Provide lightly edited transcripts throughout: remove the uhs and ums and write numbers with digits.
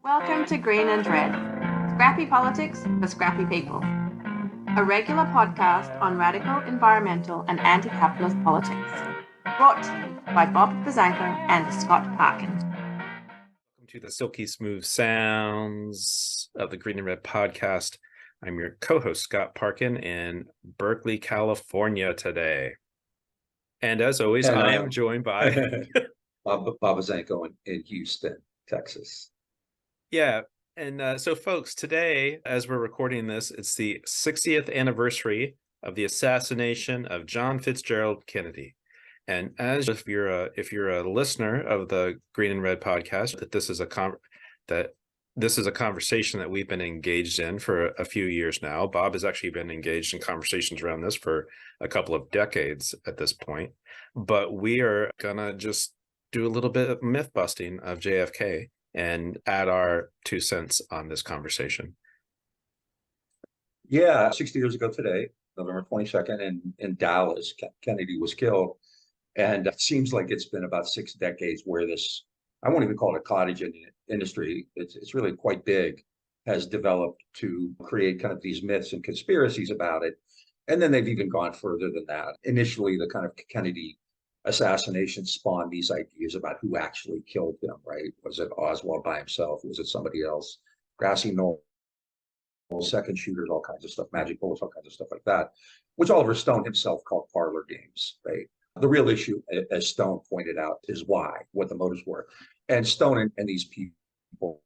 Welcome to Green and Red, scrappy politics for scrappy people, a regular podcast on radical environmental and anti-capitalist politics, brought to you by Bob Bazanko and Scott Parkin. Welcome to the silky smooth sounds of the Green and Red podcast. I'm your co-host, Scott Parkin, in Berkeley, California today. And as always, I am joined by Bob Bazanko in Houston, Texas. Yeah. And so, folks, today, as we're recording this, it's the 60th anniversary of the assassination of John Fitzgerald Kennedy. And as if you're a listener of the Green and Red podcast, that this is a conversation that we've been engaged in for a few years now. Bob has actually been engaged in conversations around this for a couple of decades at this point. But we are gonna just do a little bit of myth busting of JFK and add our 2 cents on this conversation. Yeah, 60 years ago today, November 22nd, in Dallas, Kennedy was killed. And it seems like it's been about 6 decades where this, I won't even call it a cottage industry, it's really quite big, has developed to create kind of these myths and conspiracies about it. And then they've even gone further than that. Initially, the kind of Kennedy assassination spawned these ideas about who actually killed him, right? Was it Oswald by himself? Was it somebody else? Grassy knoll, second shooters, all kinds of stuff, magic bullets, all kinds of stuff like that, which Oliver Stone himself called parlor games, right? The real issue, as Stone pointed out, is why, what the motives were. And Stone and these people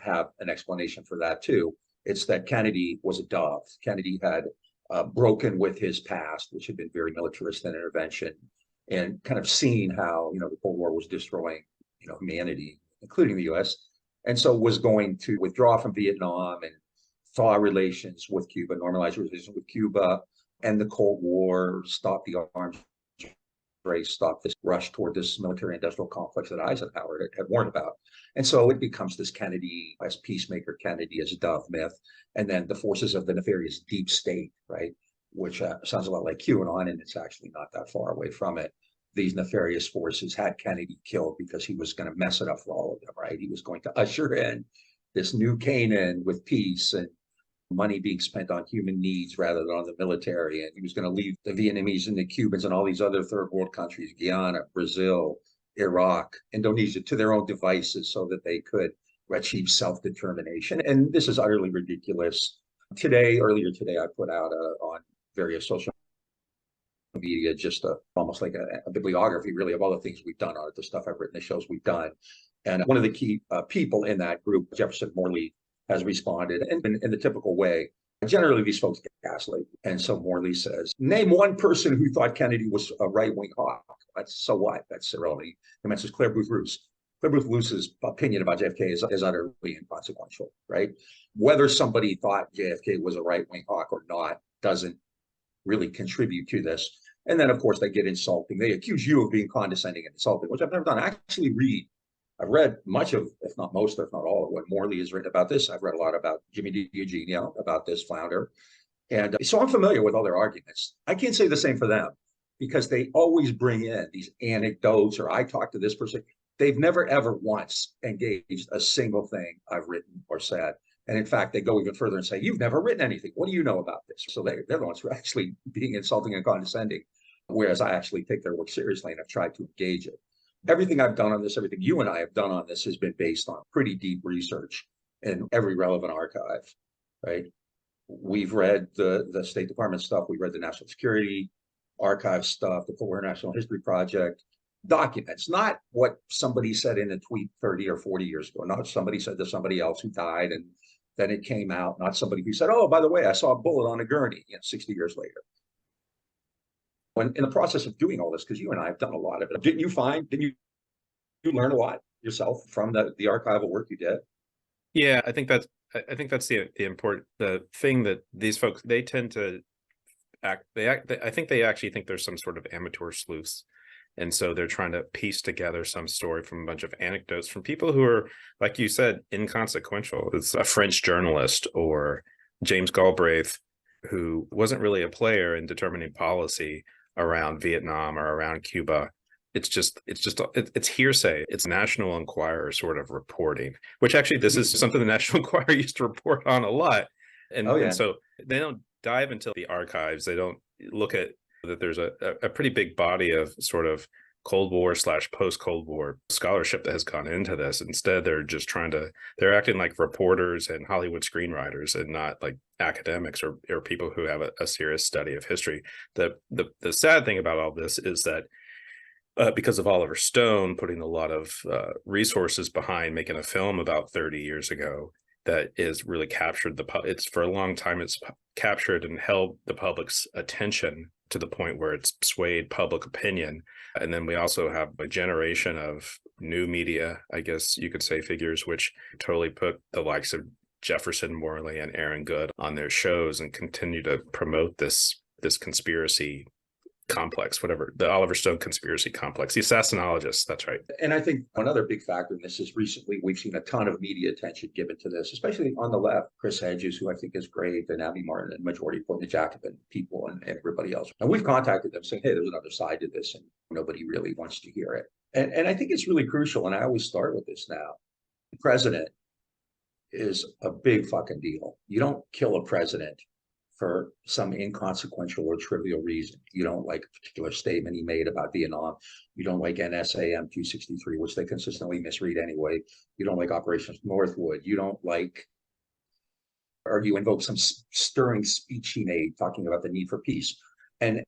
have an explanation for that too. It's that Kennedy was a dove. Kennedy had broken with his past, which had been very militarist and intervention, and kind of seeing how, the Cold War was destroying, humanity, including the U.S., and so was going to withdraw from Vietnam and thaw relations with Cuba, normalize relations with Cuba, and the Cold War, stop the arms race, stop this rush toward this military-industrial complex that Eisenhower had warned about. And so it becomes this Kennedy as peacemaker, Kennedy as dove myth, and then the forces of the nefarious deep state, right? Which sounds a lot like QAnon, and it's actually not that far away from it. These nefarious forces had Kennedy killed because he was going to mess it up for all of them, right? He was going to usher in this new Canaan with peace and money being spent on human needs rather than on the military. And he was going to leave the Vietnamese and the Cubans and all these other third world countries, Guyana, Brazil, Iraq, Indonesia, to their own devices so that they could achieve self-determination. And this is utterly ridiculous. Earlier today, I put out on various social media just almost like a bibliography, really, of all the things we've done on it, the stuff I've written, the shows we've done. And one of the key people in that group, Jefferson Morley, has responded in the typical way. Generally, these folks get gaslit. And so Morley says, name one person who thought Kennedy was a right-wing hawk. So what? That's irrelevant. He mentions Claire Booth Roos. Claire Booth Roos's opinion about JFK is utterly inconsequential, right? Whether somebody thought JFK was a right-wing hawk or not doesn't really contribute to this. And then, of course, they get insulting. They accuse you of being condescending and insulting, which I've never done. I've read much of, if not most, if not all of what Morley has written about this. I've read a lot about Jimmy DiEugenio, about this founder. And so I'm familiar with all their arguments. I can't say the same for them because they always bring in these anecdotes, or I talked to this person. They've never, ever once engaged a single thing I've written or said. And in fact, they go even further and say, you've never written anything. What do you know about this? So they're the ones who are actually being insulting and condescending, whereas I actually take their work seriously and have tried to engage it. Everything I've done on this, everything you and I have done on this has been based on pretty deep research in every relevant archive, right? We've read the State Department stuff. We read the National Security Archive stuff, the Cold War National History Project, documents, not what somebody said in a tweet 30 or 40 years ago, not somebody said to somebody else who died and then it came out, not somebody who said, oh, by the way, I saw a bullet on a gurney 60 years later. When in the process of doing all this, because you and I have done a lot of it, didn't you learn a lot yourself from the archival work you did? Yeah, I think that's the thing that these folks, they tend to I think they actually think there's some sort of amateur sleuths. And so they're trying to piece together some story from a bunch of anecdotes from people who are, like you said, inconsequential. It's a French journalist or James Galbraith, who wasn't really a player in determining policy around Vietnam or around Cuba. it's hearsay. It's National Enquirer sort of reporting, which actually this is something the National Enquirer used to report on a lot. And so they don't dive into the archives. They don't look at that there's a pretty big body of sort of Cold War / post-Cold War scholarship that has gone into this. Instead, they're acting like reporters and Hollywood screenwriters and not like academics or people who have a serious study of history. The sad thing about all this is that because of Oliver Stone putting a lot of resources behind making a film about 30 years ago that is really captured it's for a long time, it's captured and held the public's attention to the point where it's swayed public opinion. And then we also have a generation of new media, I guess you could say, figures, which totally put the likes of Jefferson Morley and Aaron Good on their shows and continue to promote this conspiracy complex, whatever, the Oliver Stone conspiracy complex, the assassinologists. That's right. And I think another big factor in this is recently we've seen a ton of media attention given to this, especially on the left. Chris Hedges, who I think is great, and Abby Martin, and majority point the Jacobin people and everybody else. And we've contacted them saying, hey, there's another side to this, and nobody really wants to hear it. And I think it's really crucial. And I always start with this now. The president is a big fucking deal. You don't kill a president for some inconsequential or trivial reason. You don't like a particular statement he made about Vietnam. You don't like NSAM 263, which they consistently misread anyway. You don't like Operations Northwood. You don't like, or you invoke some stirring speech he made talking about the need for peace. And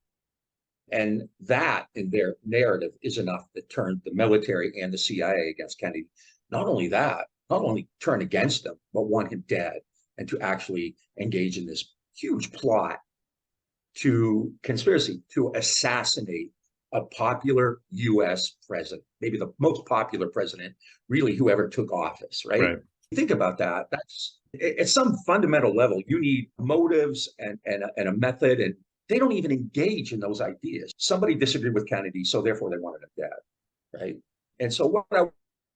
that in their narrative is enough to turn the military and the CIA against Kennedy. Not only turn against him, but want him dead, and to actually engage in this huge plot to conspiracy to assassinate a popular U.S. president, maybe the most popular president, really, who ever took office, right? Think about that. That's at some fundamental level, you need motives and a method, and they don't even engage in those ideas. Somebody disagreed with Kennedy, so therefore they wanted him dead, right? And so what I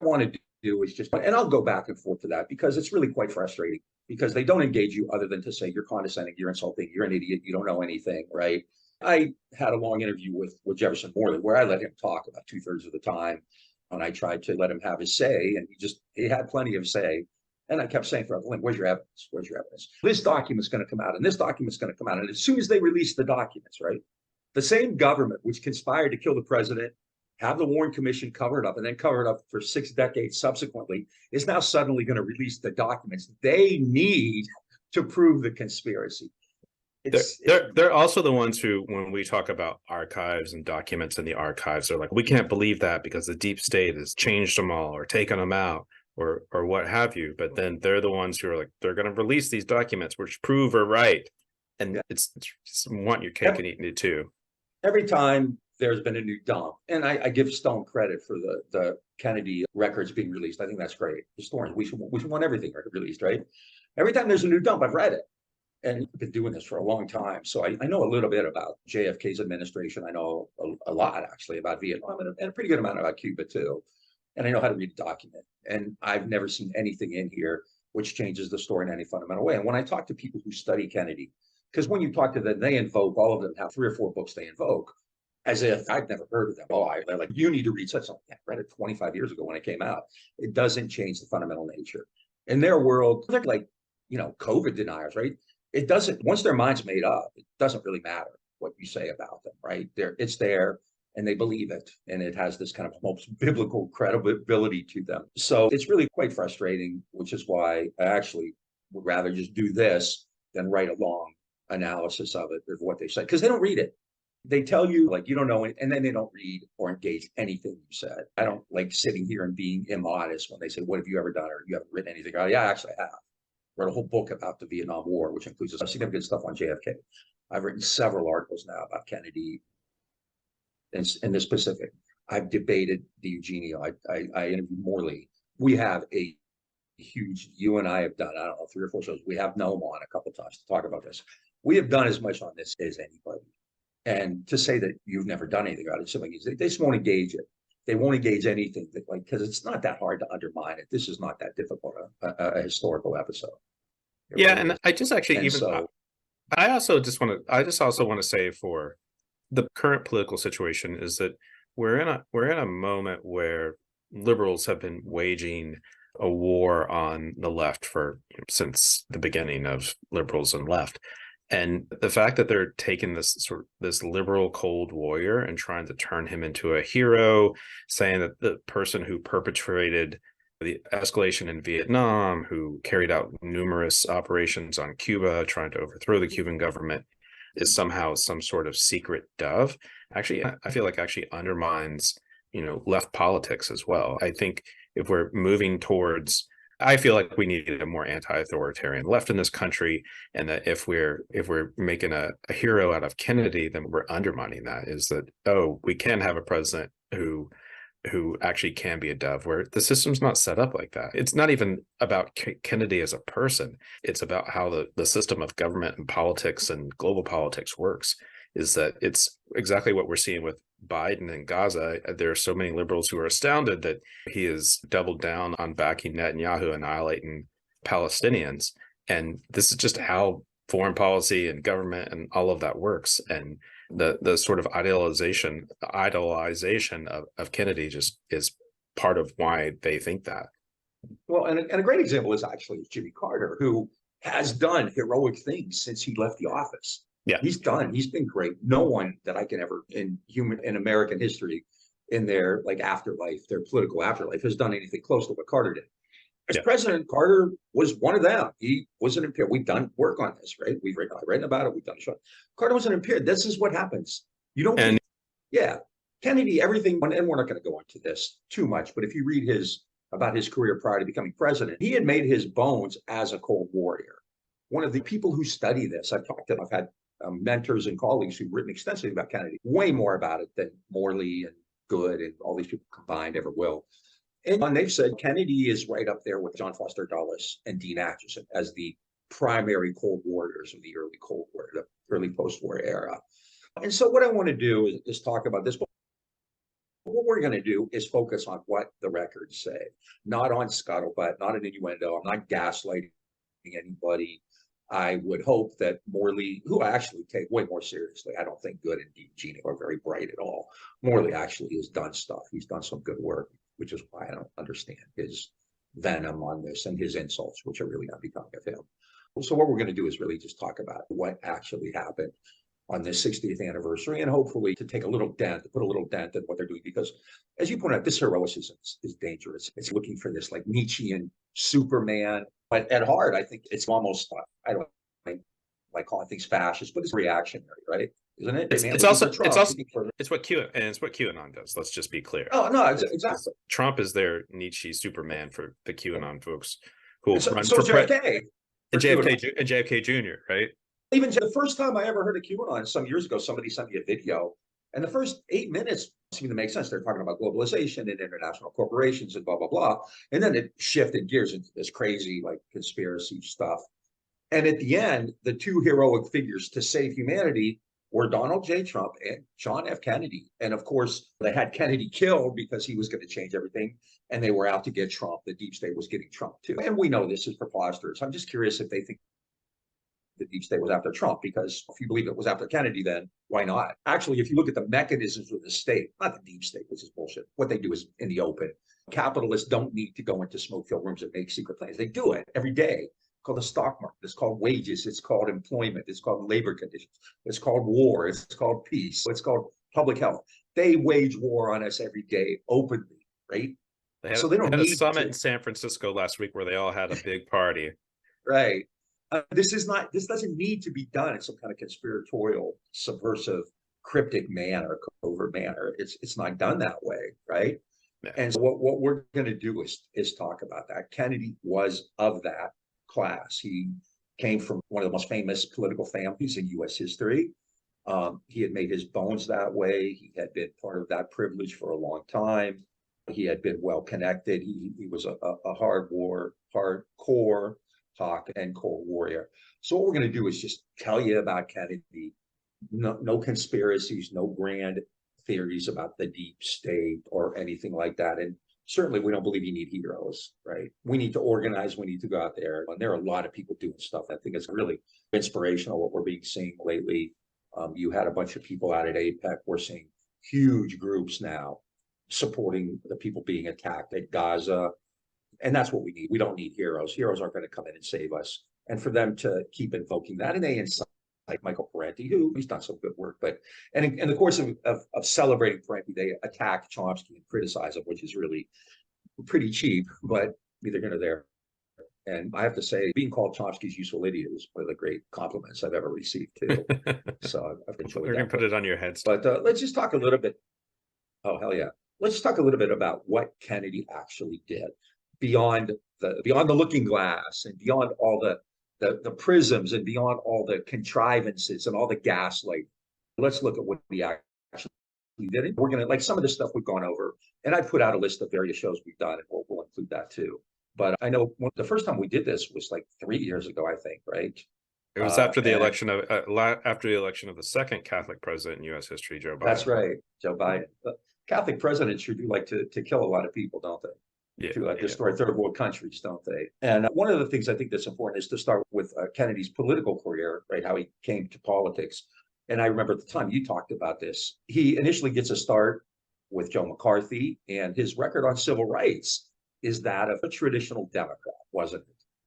want to do is just, and I'll go back and forth to that because it's really quite frustrating, because they don't engage you other than to say you're condescending, you're insulting, you're an idiot, you don't know anything, right? I had a long interview with Jefferson Morley where I let him talk about 2/3 of the time, and I tried to let him have his say, and he had plenty of say. And I kept saying, where's your evidence? Where's your evidence? This document's going to come out, and this document's going to come out. And as soon as they release the documents, right, the same government which conspired to kill the president, have the Warren Commission covered up, and then covered up for 6 decades subsequently, is now suddenly going to release the documents they need to prove the conspiracy. They're also the ones who, when we talk about archives and documents in the archives, they're like, we can't believe that because the deep state has changed them all or taken them out or what have you. But then they're the ones who are like, they're going to release these documents which prove are right. And it's want your cake and eating it too. Every time there's been a new dump, and I give Stone credit for the Kennedy records being released. I think that's great. Historians, we should want everything released, right? Every time there's a new dump, I've read it. And I've been doing this for a long time. So I know a little bit about JFK's administration. I know a lot, actually, about Vietnam, and a pretty good amount about Cuba, too. And I know how to read a document. And I've never seen anything in here which changes the story in any fundamental way. And when I talk to people who study Kennedy, because when you talk to them, they invoke, all of them have 3 or 4 books they invoke, as if I'd never heard of them. They're like, you need to read such something. I read it 25 years ago when it came out. It doesn't change the fundamental nature. In their world, they're like, COVID deniers, right? It doesn't, once their mind's made up, it doesn't really matter what you say about them, right? It's there, and they believe it, and it has this kind of almost biblical credibility to them. So it's really quite frustrating, which is why I actually would rather just do this than write a long analysis of it, of what they say, because they don't read it. They tell you, like, you don't know it, and then they don't read or engage anything you said. I don't like sitting here and being immodest when they say, what have you ever done? Or you haven't written anything. Oh, yeah, actually I have. Wrote a whole book about the Vietnam War, which includes some significant stuff on JFK. I've written several articles now about Kennedy in the specific. I've debated the Eugenio. I interviewed Morley. We have a huge, you and I have done, I don't know, 3 or 4 shows. We have Noam on a couple of times to talk about this. We have done as much on this as anybody. And to say that you've never done anything about it, something is they just won't engage it. They won't engage anything because it's not that hard to undermine it. This is not that difficult a historical episode. And I just actually I just also want to say, for the current political situation, is that we're in a moment where liberals have been waging a war on the left for since the beginning of liberals and left. And the fact that they're taking this liberal cold warrior and trying to turn him into a hero, saying that the person who perpetrated the escalation in Vietnam, who carried out numerous operations on Cuba, trying to overthrow the Cuban government, is somehow some sort of secret dove. Actually, I feel like actually undermines, left politics as well. I think if we're moving towards, I feel like we need a more anti-authoritarian left in this country, and that if we're making a hero out of Kennedy, then we're undermining that. Is that, oh, we can have a president who actually can be a dove, where the system's not set up like that. It's not even about Kennedy as a person. It's about how the system of government and politics and global politics works. Is that it's exactly what we're seeing with Biden and Gaza. There are so many liberals who are astounded that he has doubled down on backing Netanyahu, annihilating Palestinians. And this is just how foreign policy and government and all of that works. And the sort of idolization of Kennedy just is part of why they think that. Well, and a great example is actually Jimmy Carter, who has done heroic things since he left the office. Yeah, he's been great. No one that I can ever in American history, in their afterlife, their political afterlife, has done anything close to what Carter did. As president, Carter was one of them. He was an impaired. We've done work on this, right? I've written about it. We've done a show. Carter was an impaired. This is what happens. You don't. Kennedy, everything, and we're not going to go into this too much, but if you read about his career prior to becoming president, he had made his bones as a Cold Warrior. One of the people who study this, I've had mentors and colleagues who've written extensively about Kennedy, way more about it than Morley and Good and all these people combined ever will. And they've said Kennedy is right up there with John Foster Dulles and Dean Acheson as the primary Cold Warriors of the early Cold War, the early post-war era. And so what I want to do is talk about this. But what we're going to do is focus on what the records say, not on scuttlebutt, not an innuendo. I'm not gaslighting anybody. I would hope that Morley, who I actually take way more seriously, I don't think Good and Dean Gino are very bright at all. Morley actually has done stuff. He's done some good work, which is why I don't understand his venom on this and his insults, which are really not becoming of him. So what we're going to do is really just talk about what actually happened on this 60th anniversary, and hopefully to take a little dent, to put a little dent in what they're doing, because as you point out, this heroicism is dangerous. It's looking for this Nietzschean Superman, but at heart, I think it's almost, I don't like calling things fascist, but it's reactionary, right? Isn't it? It's what QAnon does. Let's just be clear. Oh no, exactly. Trump is their Nietzsche Superman for the QAnon folks who will run for JFK. And JFK Jr., right? Even the first time I ever heard of QAnon some years ago, somebody sent me a video, and the first 8 minutes seemed to make sense. They're talking about globalization and international corporations and blah, blah, blah. And then it shifted gears into this crazy conspiracy stuff. And at the end, the two heroic figures to save humanity were Donald J. Trump and John F. Kennedy. And of course, they had Kennedy killed because he was going to change everything. And they were out to get Trump. The deep state was getting Trump too. And we know this is preposterous. I'm just curious if they think the deep state was after Trump, because if you believe it was after Kennedy, then why not? Actually, if you look at the mechanisms of the state, not the deep state, this is bullshit. What they do is in the open. Capitalists don't need to go into smoke-filled rooms and make secret plans. They do it every day. It's called the stock market. It's called wages. It's called employment. It's called labor conditions. It's called war. It's called peace. It's called public health. They wage war on us every day openly, right? They had a summit in San Francisco last week where they all had a big party. Right. This doesn't need to be done in some kind of conspiratorial, subversive, cryptic manner, covert manner. It's not done that way, right? Yeah. And so what we're going to do is talk about that. Kennedy was of that class. He came from one of the most famous political families in U.S. history. He had made his bones that way. He had been part of that privilege for a long time. He had been well connected. He was a hardcore hawk and Cold Warrior. So what we're going to do is just tell you about Kennedy. No conspiracies, no grand theories about the deep state or anything like that. And certainly we don't believe you need heroes, right? We need to organize. We need to go out there. And there are a lot of people doing stuff. I think it's really inspirational what we're seeing lately. You had a bunch of people out at APEC. We're seeing huge groups now supporting the people being attacked at Gaza. And that's what we need. We don't need heroes. Heroes aren't going to come in and save us. And for them to keep invoking that, and they incite like Michael Parenti, who he's done some good work, but and in the course of celebrating Parenti, they attack Chomsky and criticize him, which is really pretty cheap, but neither here nor there. And I have to say, being called Chomsky's useful idiot is one of the great compliments I've ever received too. So I've enjoyed We're that. gonna put it on your head. But let's just talk a little bit. Oh, hell yeah. Let's talk a little bit about what Kennedy actually did beyond the looking glass and beyond all the prisms and beyond all the contrivances and all the gaslight. Let's look at what he actually did. And we're going to, like some of the stuff we've gone over, and I put out a list of various shows we've done, and we'll include that too. But I know the first time we did this was like 3 years ago, I think, right? It was after the election of the second Catholic president in U.S. history, Joe Biden. That's right, Joe Biden. Catholic presidents sure do like to kill a lot of people, don't they? Yeah, to destroy third world countries, don't they? And one of the things I think that's important is to start with Kennedy's political career, right? How he came to politics. And I remember at the time you talked about this. He initially gets a start with Joe McCarthy, and his record on civil rights is that of a traditional Democrat, wasn't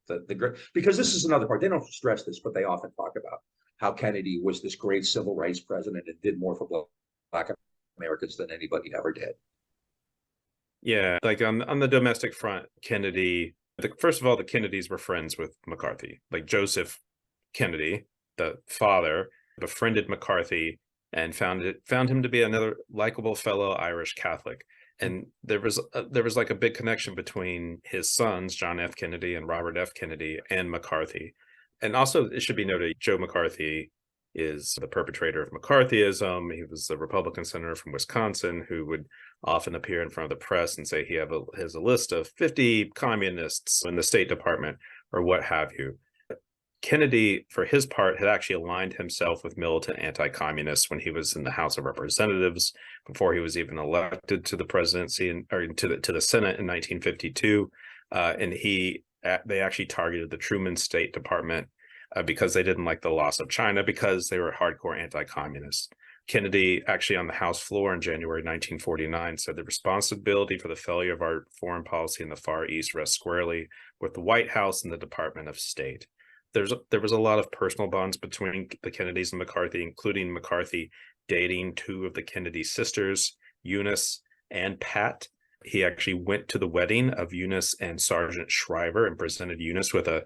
it? Because this is another part. They don't stress this, but they often talk about how Kennedy was this great civil rights president and did more for Black Americans than anybody ever did. Yeah, like on the domestic front, Kennedy, first of all, the Kennedys were friends with McCarthy. Like Joseph Kennedy, the father, befriended McCarthy and found him to be another likable fellow Irish Catholic. And there was like a big connection between his sons, John F. Kennedy and Robert F. Kennedy, and McCarthy. And also, it should be noted, Joe McCarthy is the perpetrator of McCarthyism. He was the Republican senator from Wisconsin who would often appear in front of the press and say he has a list of 50 communists in the State Department or what have you. Kennedy, for his part, had actually aligned himself with militant anti-communists when he was in the House of Representatives, before he was even elected to the presidency or to the Senate in 1952. And they actually targeted the Truman State Department because they didn't like the loss of China, because they were hardcore anti-communists. Kennedy, actually on the House floor in January 1949, said the responsibility for the failure of our foreign policy in the Far East rests squarely with the White House and the Department of State. There was a lot of personal bonds between the Kennedys and McCarthy, including McCarthy dating two of the Kennedy sisters, Eunice and Pat. He actually went to the wedding of Eunice and Sergeant Shriver and presented Eunice with a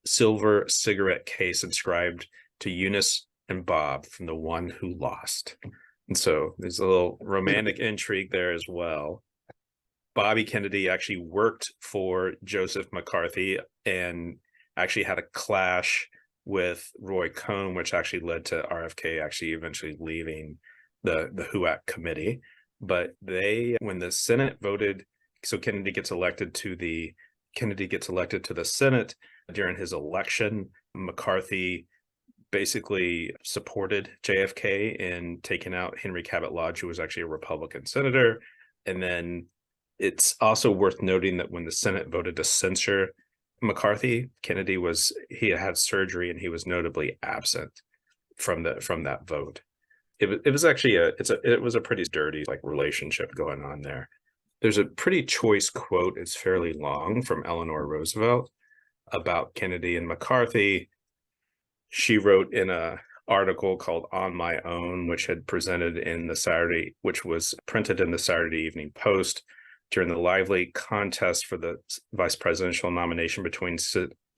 silver cigarette case inscribed to Eunice and Bob from the one who lost. And so there's a little romantic intrigue there as well. Bobby Kennedy actually worked for Joseph McCarthy and actually had a clash with Roy Cohn, which actually led to RFK actually eventually leaving the HUAC committee. But when the Senate voted, so Kennedy gets elected to the Senate. During his election, McCarthy basically supported JFK in taking out Henry Cabot Lodge, who was actually a Republican senator. And then it's also worth noting that when the Senate voted to censure McCarthy, Kennedy had surgery and he was notably absent from that vote. It was actually it was a pretty dirty like relationship going on there. There's a pretty choice quote, it's fairly long, from Eleanor Roosevelt about Kennedy and McCarthy. She wrote in an article called On My Own, which was printed in the Saturday Evening Post during the lively contest for the vice presidential nomination between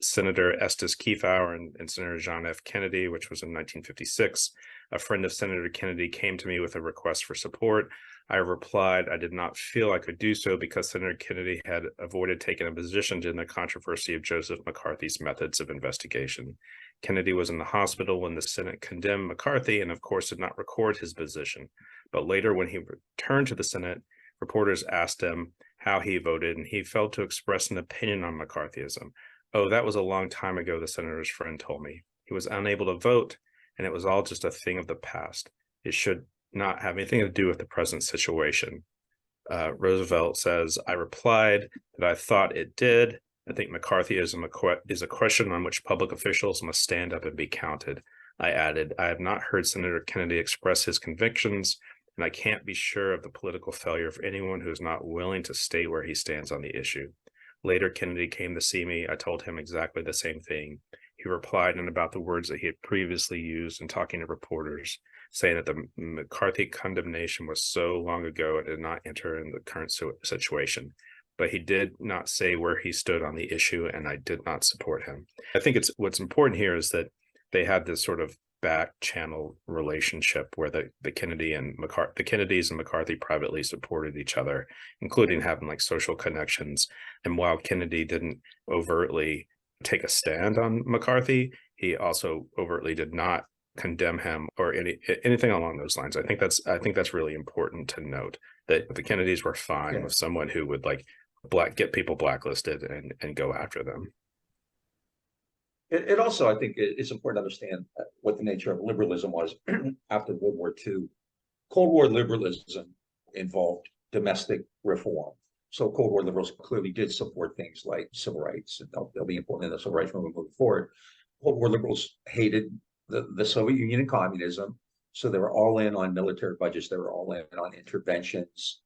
Senator Estes Kefauver and Senator John F. Kennedy, which was in 1956. A friend of Senator Kennedy came to me with a request for support. I replied I did not feel I could do so because Senator Kennedy had avoided taking a position in the controversy of Joseph McCarthy's methods of investigation. Kennedy was in the hospital when the Senate condemned McCarthy and, of course, did not record his position. But later, when he returned to the Senate, reporters asked him how he voted, and he failed to express an opinion on McCarthyism. Oh, that was a long time ago, the senator's friend told me. He was unable to vote, and it was all just a thing of the past. It should not have anything to do with the present situation. Roosevelt says, I replied that I thought it did. I think McCarthyism is a question on which public officials must stand up and be counted. I added, I have not heard Senator Kennedy express his convictions and I can't be sure of the political failure of anyone who is not willing to state where he stands on the issue. Later, Kennedy came to see me. I told him exactly the same thing. He replied in about the words that he had previously used in talking to reporters, saying that the McCarthy condemnation was so long ago it did not enter in the current situation. But he did not say where he stood on the issue, and I did not support him. I think what's important here is that they had this sort of back channel relationship where the Kennedys and McCarthy privately supported each other, including having like social connections. And while Kennedy didn't overtly take a stand on McCarthy, he also overtly did not condemn him or anything along those lines. I think that's really important to note, that the Kennedys were fine with someone who would like get people blacklisted and go after them. It also, I think it's important to understand what the nature of liberalism was after World War II. Cold War liberalism involved domestic reform. So Cold War liberals clearly did support things like civil rights, and they'll be important in the civil rights movement moving forward. Cold War liberals hated the Soviet Union and communism, so they were all in on military budgets. They were all in on interventions.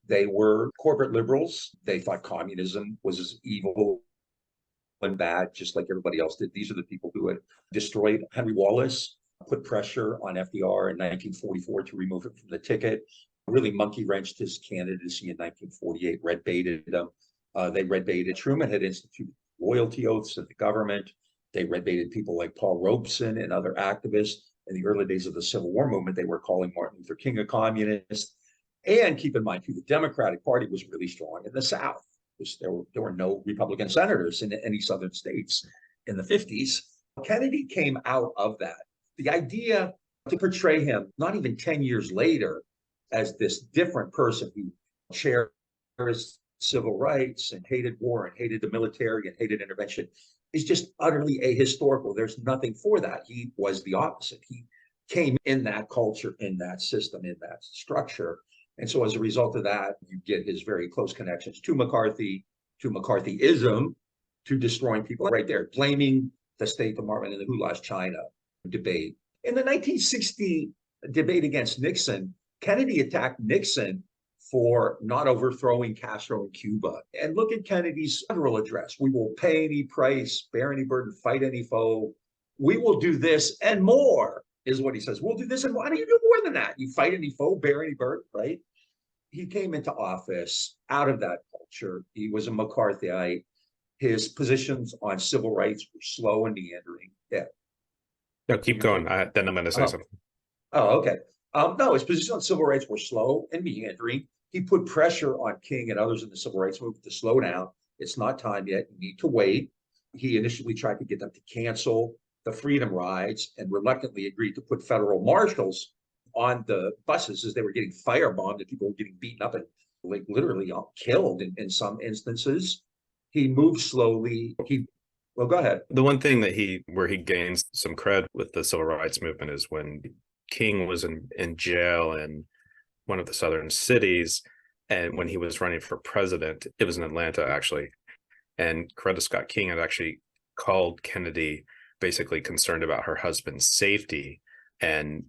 They were corporate liberals. They thought communism was as evil and bad, just like everybody else did. These are the people who had destroyed Henry Wallace, put pressure on FDR in 1944 to remove him from the ticket, really monkey wrenched his candidacy in 1948, red baited him. They red baited Truman, had instituted loyalty oaths of the government. They red baited people like Paul Robeson and other activists. In the early days of the Civil War movement, they were calling Martin Luther King a communist. And keep in mind, too, the Democratic Party was really strong in the South. There were no Republican senators in any southern states in the 50s. Kennedy came out of that. The idea to portray him, not even 10 years later, as this different person who cherished civil rights and hated war and hated the military and hated intervention, is just utterly ahistorical. There's nothing for that. He was the opposite. He came in that culture, in that system, in that structure. And so as a result of that, you get his very close connections to McCarthy, to McCarthyism, to destroying people right there, blaming the State Department in the Who Lost China debate. In the 1960 debate against Nixon, Kennedy attacked Nixon for not overthrowing Castro in Cuba. And look at Kennedy's federal address. We will pay any price, bear any burden, fight any foe. We will do this and more, is what he says. We'll do this and more. Why do you do more than that? You fight any foe, bear any burden, right? He came into office out of that culture. He was a McCarthyite. His positions on civil rights were slow and meandering. Yeah. No, keep going. Then I'm going to say something. Oh, okay. No, his positions on civil rights were slow and meandering. He put pressure on King and others in the civil rights movement to slow down. It's not time yet. You need to wait. He initially tried to get them to cancel the freedom rides and reluctantly agreed to put federal marshals on the buses as they were getting firebombed and people were getting beaten up and like literally killed in some instances. He moved slowly. Well, go ahead. The one thing that where he gains some cred with the civil rights movement is when King was in jail in one of the southern cities, and when he was running for president, it was in Atlanta actually, and Coretta Scott King had actually called Kennedy basically concerned about her husband's safety, and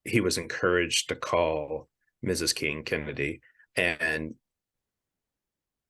he was encouraged to call Mrs. King Kennedy, and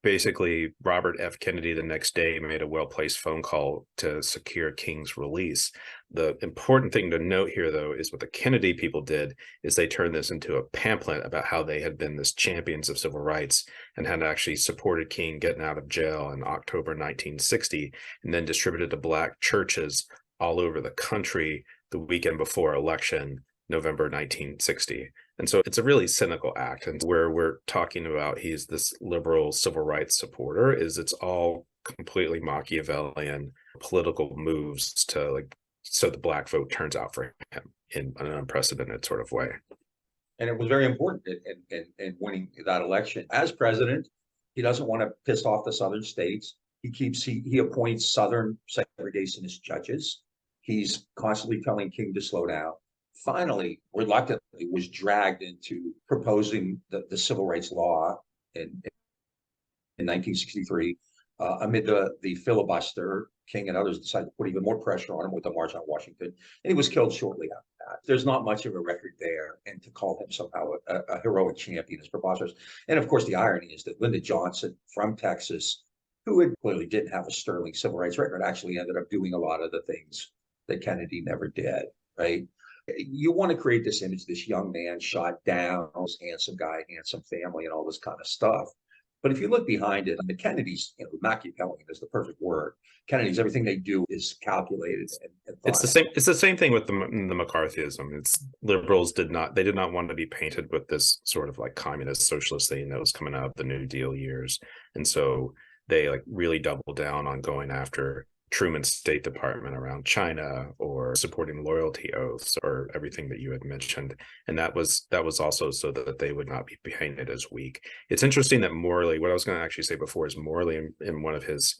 basically Robert F. Kennedy the next day made a well-placed phone call to secure King's release. The important thing to note here, though, is what the Kennedy people did is they turned this into a pamphlet about how they had been this champions of civil rights and had actually supported King getting out of jail in October 1960, and then distributed to Black churches all over the country the weekend before election, November 1960. And so it's a really cynical act. And where we're talking about he's this liberal civil rights supporter is it's all completely Machiavellian political moves to like, so the Black vote turns out for him in an unprecedented sort of way. And it was very important in winning that election. As president, he doesn't want to piss off the southern states. He appoints Southern segregationist judges. He's constantly telling King to slow down. Finally, reluctantly, was dragged into proposing the civil rights law in 1963. amid the filibuster, King and others decided to put even more pressure on him with the March on Washington, and he was killed shortly after that. There's not much of a record there, and to call him somehow a heroic champion is preposterous. And of course, the irony is that Lyndon Johnson from Texas, who clearly didn't have a sterling civil rights record, actually ended up doing a lot of the things that Kennedy never did, right? You want to create this image, this young man shot down, handsome guy, handsome family, and all this kind of stuff. But if you look behind it, the Kennedys, Machiavellian is the perfect word. Kennedys, everything they do is calculated and thought. It's the same thing with the McCarthyism. It's liberals did not want to be painted with this sort of like communist socialist thing that was coming out of the New Deal years, and so they like really doubled down on going after Truman's State Department around China, or supporting loyalty oaths, or everything that you had mentioned. And that was also so that they would not be painted as weak. It's interesting that Morley, what I was going to actually say before is Morley in one of his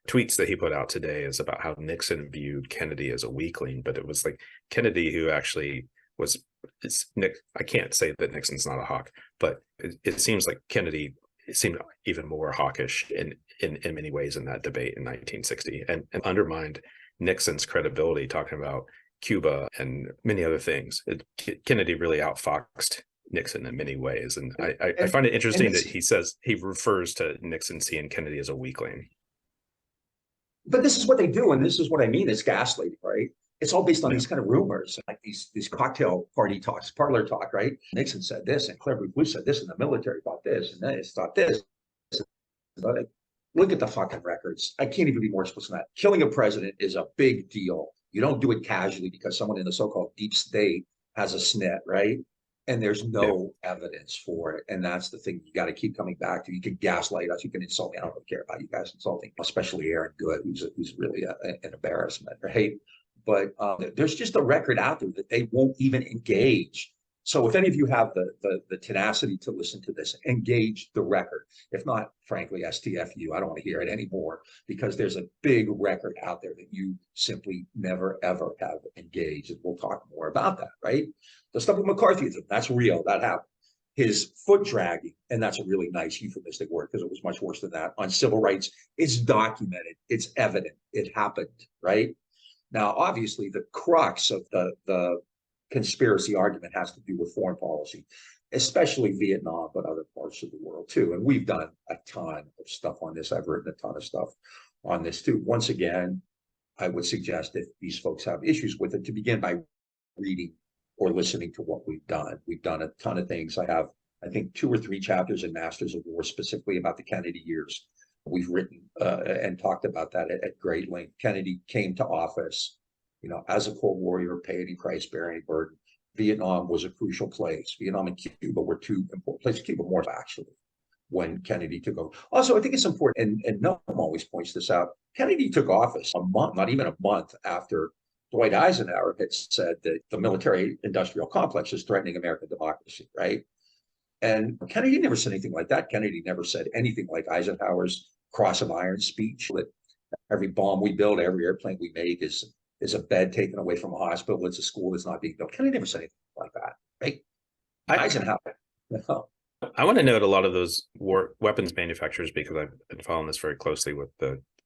tweets that he put out today is about how Nixon viewed Kennedy as a weakling, but it was like Kennedy who actually was, I can't say that Nixon's not a hawk, but it seems like Kennedy seemed even more hawkish in many ways in that debate in 1960, and undermined Nixon's credibility, talking about Cuba and many other things. Kennedy really outfoxed Nixon in many ways, and I find it interesting that he refers to Nixon seeing Kennedy as a weakling. But this is what they do, and this is what I mean. It's gaslighting, right? It's all based on these kind of rumors, like these cocktail party talks, parlor talk, right? Nixon said this, and Clever Blue said this, and the military thought this, and they thought this. But look at the fucking records. I can't even be more explicit than that. Killing a president is a big deal. You don't do it casually because someone in the so-called deep state has a snit, right? And there's no evidence for it. And that's the thing you got to keep coming back to. You can gaslight us. You can insult me. I don't really care about you guys insulting, especially Aaron Good, who's really an embarrassment, right? But there's just a record out there that they won't even engage. So if any of you have the tenacity to listen to this, engage the record. If not, frankly, STFU, I don't want to hear it anymore, because there's a big record out there that you simply never, ever have engaged. And we'll talk more about that, right? The stuff with McCarthyism, that's real. That happened. His foot dragging, and that's a really nice euphemistic word because it was much worse than that, on civil rights, it's documented. It's evident. It happened, right? Now, obviously, the crux of the conspiracy argument has to do with foreign policy, especially Vietnam, but other parts of the world too. And we've done a ton of stuff on this. I've written a ton of stuff on this too. Once again, I would suggest if these folks have issues with it, to begin by reading or listening to what we've done. We've done a ton of things. I have, I think, 2 or 3 chapters in Masters of War specifically about the Kennedy years. We've written and talked about that at great length. Kennedy came to office, as a Cold Warrior, pay any price, bear any burden. Vietnam was a crucial place. Vietnam and Cuba were 2 important places. Cuba more, actually, when Kennedy took over. Also, I think it's important, and Noam always points this out, Kennedy took office a month, not even a month after Dwight Eisenhower had said that the military-industrial complex is threatening American democracy, right? And Kennedy never said anything like that. Kennedy never said anything like Eisenhower's Cross of Iron speech, that every bomb we build, every airplane we make is a bed taken away from a hospital. It's a school that's not being built. Kennedy never said anything like that, right? Eisenhower. No. I want to note a lot of those weapons manufacturers, because I've been following this very closely with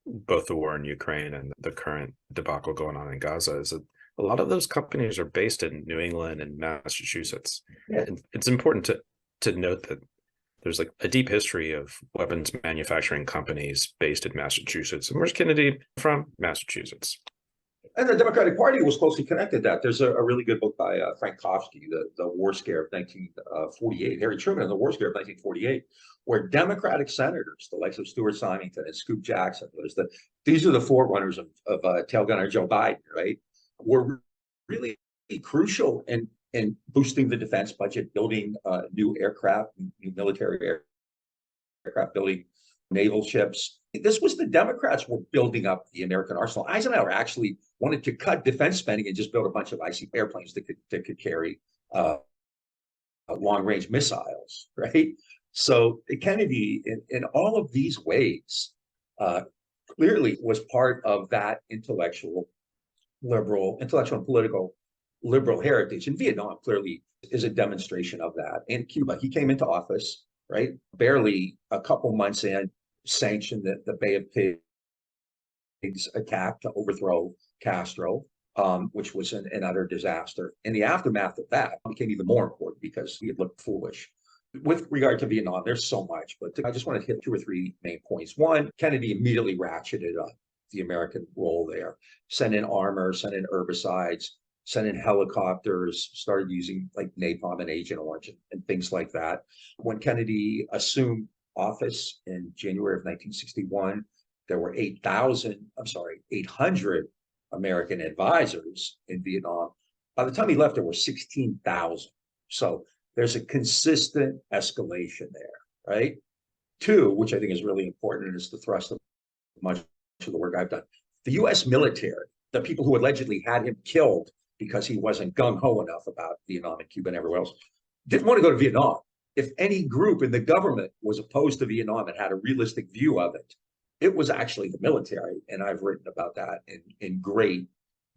both the war in Ukraine and the current debacle going on in Gaza, is that a lot of those companies are based in New England and Massachusetts. Yeah. And it's important to note that there's like a deep history of weapons manufacturing companies based in Massachusetts. And where's Kennedy from? Massachusetts. And the Democratic Party was closely connected to that. There's a really good book by Frank Kofsky, the War Scare of 1948, Harry Truman and the War Scare of 1948, where Democratic senators, the likes of Stuart Symington and Scoop Jackson, these are the forerunners of tail gunner Joe Biden, right? Were really crucial in boosting the defense budget, building new aircraft, new military aircraft, building naval ships. This was the Democrats were building up the American arsenal. Eisenhower actually wanted to cut defense spending and just build a bunch of IC airplanes that could carry long-range missiles, right? So Kennedy, in all of these ways, clearly was part of that intellectual and political liberal heritage. And Vietnam clearly is a demonstration of that. In Cuba, he came into office, right? Barely a couple months in, sanctioned the Bay of Pigs attack to overthrow Castro, which was an utter disaster. In the aftermath of that, it became even more important because he had looked foolish. With regard to Vietnam, there's so much, but I just want to hit two or three main points. One, Kennedy immediately ratcheted up the American role there, sent in armor, sent in herbicides, sent in helicopters, started using like napalm and Agent Orange and things like that. When Kennedy assumed office in January of 1961, there were 800 American advisors in Vietnam. By the time he left, there were 16,000. So there's a consistent escalation there, right? Two, which I think is really important, and is the thrust of much of the work I've done. The US military, the people who allegedly had him killed because he wasn't gung-ho enough about Vietnam and Cuba and everywhere else, didn't want to go to Vietnam. If any group in the government was opposed to Vietnam and had a realistic view of it, it was actually the military. And I've written about that in great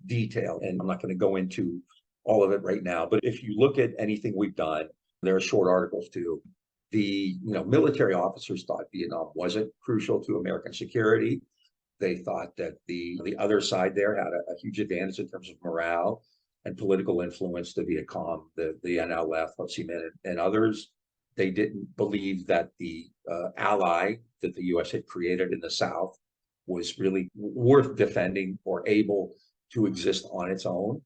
detail. And I'm not going to go into all of it right now. But if you look at anything we've done, there are short articles too. The military officers thought Vietnam wasn't crucial to American security. They thought that the other side there had a huge advantage in terms of morale and political influence, the Viet Cong, the NLF, Ho Chi Minh, and others. They didn't believe that the ally that the U.S. had created in the South was really worth defending or able to exist on its own.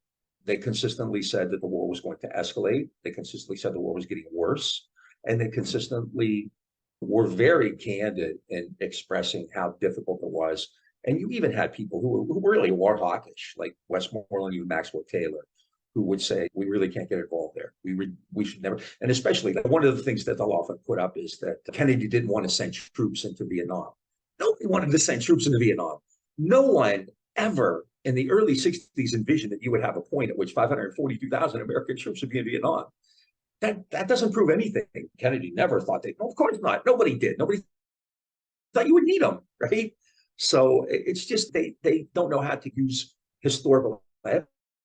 They consistently said that the war was going to escalate. They consistently said the war was getting worse. And they consistently were very candid in expressing how difficult it was. And you even had people who were really war hawkish, like Westmoreland, even Maxwell Taylor, who would say, we really can't get involved there. We should never. And especially one of the things that they'll often put up is that Kennedy didn't want to send troops into Vietnam. Nobody wanted to send troops into Vietnam. No one ever in the early 60s envisioned that you would have a point at which 542,000 American troops would be in Vietnam. That doesn't prove anything. Kennedy never thought that. No, of course not. Nobody did. Nobody thought you would need them, right? So it's just they don't know how to use historical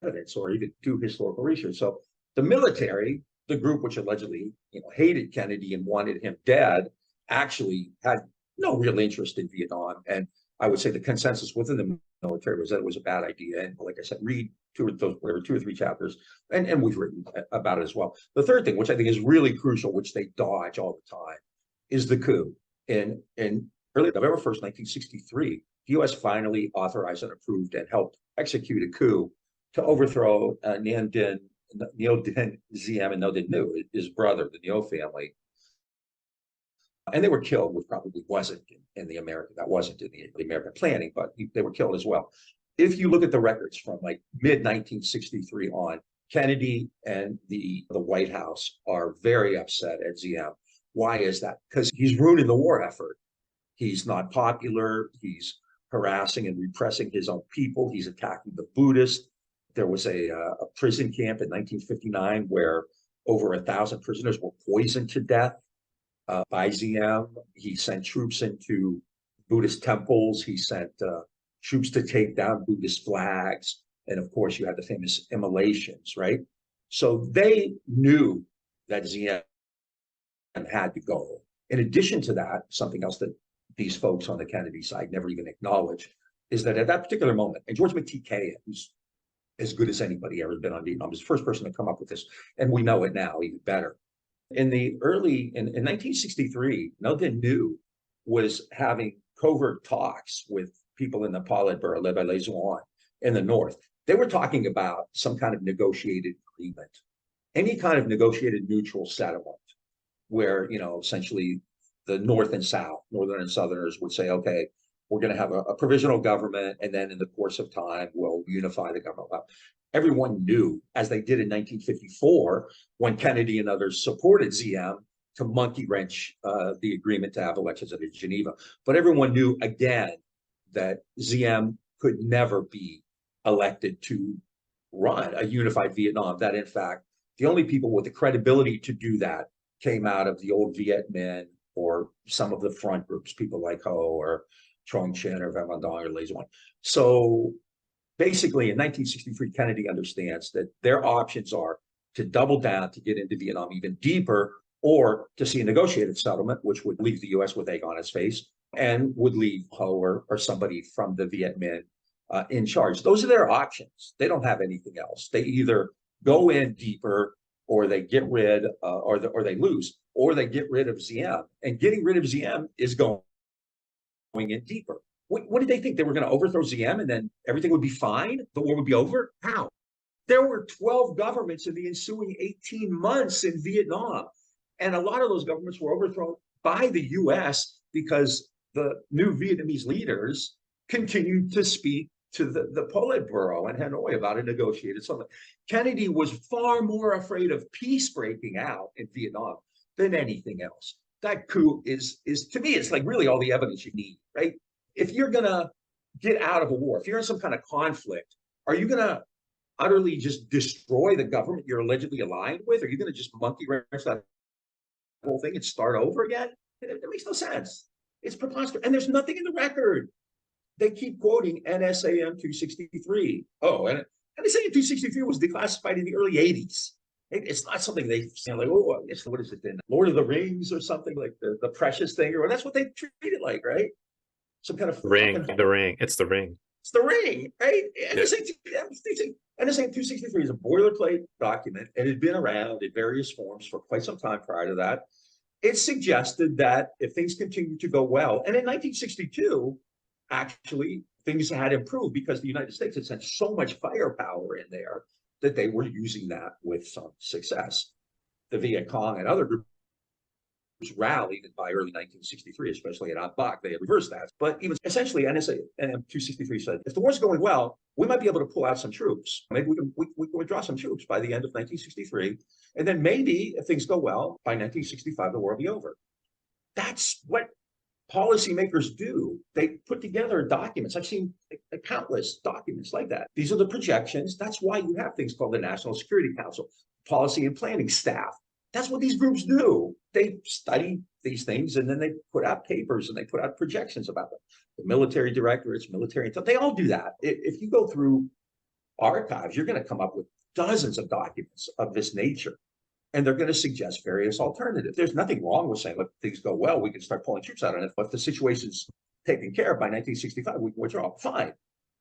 evidence or even do historical research. So the military, the group which allegedly hated Kennedy and wanted him dead, actually had no real interest in Vietnam. And I would say the consensus within the military was that it was a bad idea. And like I said, read two or three chapters, and we've written about it as well. The third thing, which I think is really crucial, which they dodge all the time, is the coup. In early November 1st, 1963, the U.S. finally authorized and approved and helped execute a coup to overthrow Neo Dinh Diem and Ngo Dinh Nhu, his brother, the Ngo family. And they were killed, which probably wasn't in the American planning, but they were killed as well. If you look at the records from like mid-1963 on, Kennedy and the White House are very upset at Diem. Why is that? Because he's ruining the war effort. He's not popular. He's harassing and repressing his own people. He's attacking the Buddhists. There was a prison camp in 1959 where over 1,000 prisoners were poisoned to death by Diem. He sent troops into Buddhist temples. He sent troops to take down Buddhist flags. And of course, you had the famous immolations, right? So they knew that Diem had to go. In addition to that, something else that these folks on the Kennedy side never even acknowledge is that at that particular moment, and George McTee, who's as good as anybody ever been on Vietnam, was the first person to come up with this, and we know it now even better. In 1963, Ngo Dinh Nhu was having covert talks with people in the Politburo, led by Lê Duan, in the North. They were talking about some kind of negotiated agreement, any kind of negotiated neutral settlement, where essentially the North and South, Northern and Southerners would say, okay, we're going to have a provisional government, and then in the course of time, we'll unify the government. Well, everyone knew, as they did in 1954, when Kennedy and others supported Diem to monkey wrench the agreement to have elections at Geneva. But everyone knew, again, that Diem could never be elected to run a unified Vietnam, that in fact, the only people with the credibility to do that came out of the old Viet Minh or some of the front groups, people like Ho or Trong Chen or Van Van Dong or Lê Duan. So basically in 1963, Kennedy understands that their options are to double down, to get into Vietnam even deeper, or to see a negotiated settlement, which would leave the U.S. with egg on its face, and would leave Ho or somebody from the Viet Minh in charge. Those are their options. They don't have anything else. They either go in deeper, or they get rid, or they lose, or they get rid of Diem. And getting rid of Diem is going in deeper. What did they think? They were going to overthrow Diem and then everything would be fine? The war would be over? How? There were 12 governments in the ensuing 18 months in Vietnam. And a lot of those governments were overthrown by the US because the new Vietnamese leaders continued to speak to the Politburo in Hanoi about a negotiated something. Kennedy was far more afraid of peace breaking out in Vietnam than anything else. That coup is to me, it's like really all the evidence you need, right? If you're gonna get out of a war, if you're in some kind of conflict, are you gonna utterly just destroy the government you're allegedly aligned with? Are you gonna just monkey wrench that whole thing and start over again? It makes no sense. It's preposterous. And there's nothing in the record. They keep quoting NSAM 263. Oh, and NSAM 263 was declassified in the early 80s. It's not something they say like, oh, what is it then? Lord of the Rings or something like the precious thing, or that's what they treat it like, right? Some kind of ring. The ring. It's the ring. It's the ring, right? NSAM 263 is a boilerplate document. It had been around in various forms for quite some time prior to that. It suggested that if things continued to go well, and in 1962, actually, things had improved because the United States had sent so much firepower in there that they were using that with some success. The Viet Cong and other groups rallied by early 1963, especially at An Bach. They had reversed that. But even essentially, NSAM 263 said, if the war's going well, we might be able to pull out some troops. Maybe we can withdraw some troops by the end of 1963. And then maybe, if things go well, by 1965, the war will be over. That's what policymakers do. They put together documents. I've seen countless documents like that. These are the projections. That's why you have things called the National Security Council, policy and planning staff. That's what these groups do. They study these things and then they put out papers and they put out projections about them. The military directorates, military intel, they all do that. If you go through archives, you're going to come up with dozens of documents of this nature. And they're going to suggest various alternatives. There's nothing wrong with saying, look, things go well, we can start pulling troops out. And if the situation's taken care of by 1965, we can withdraw. Fine.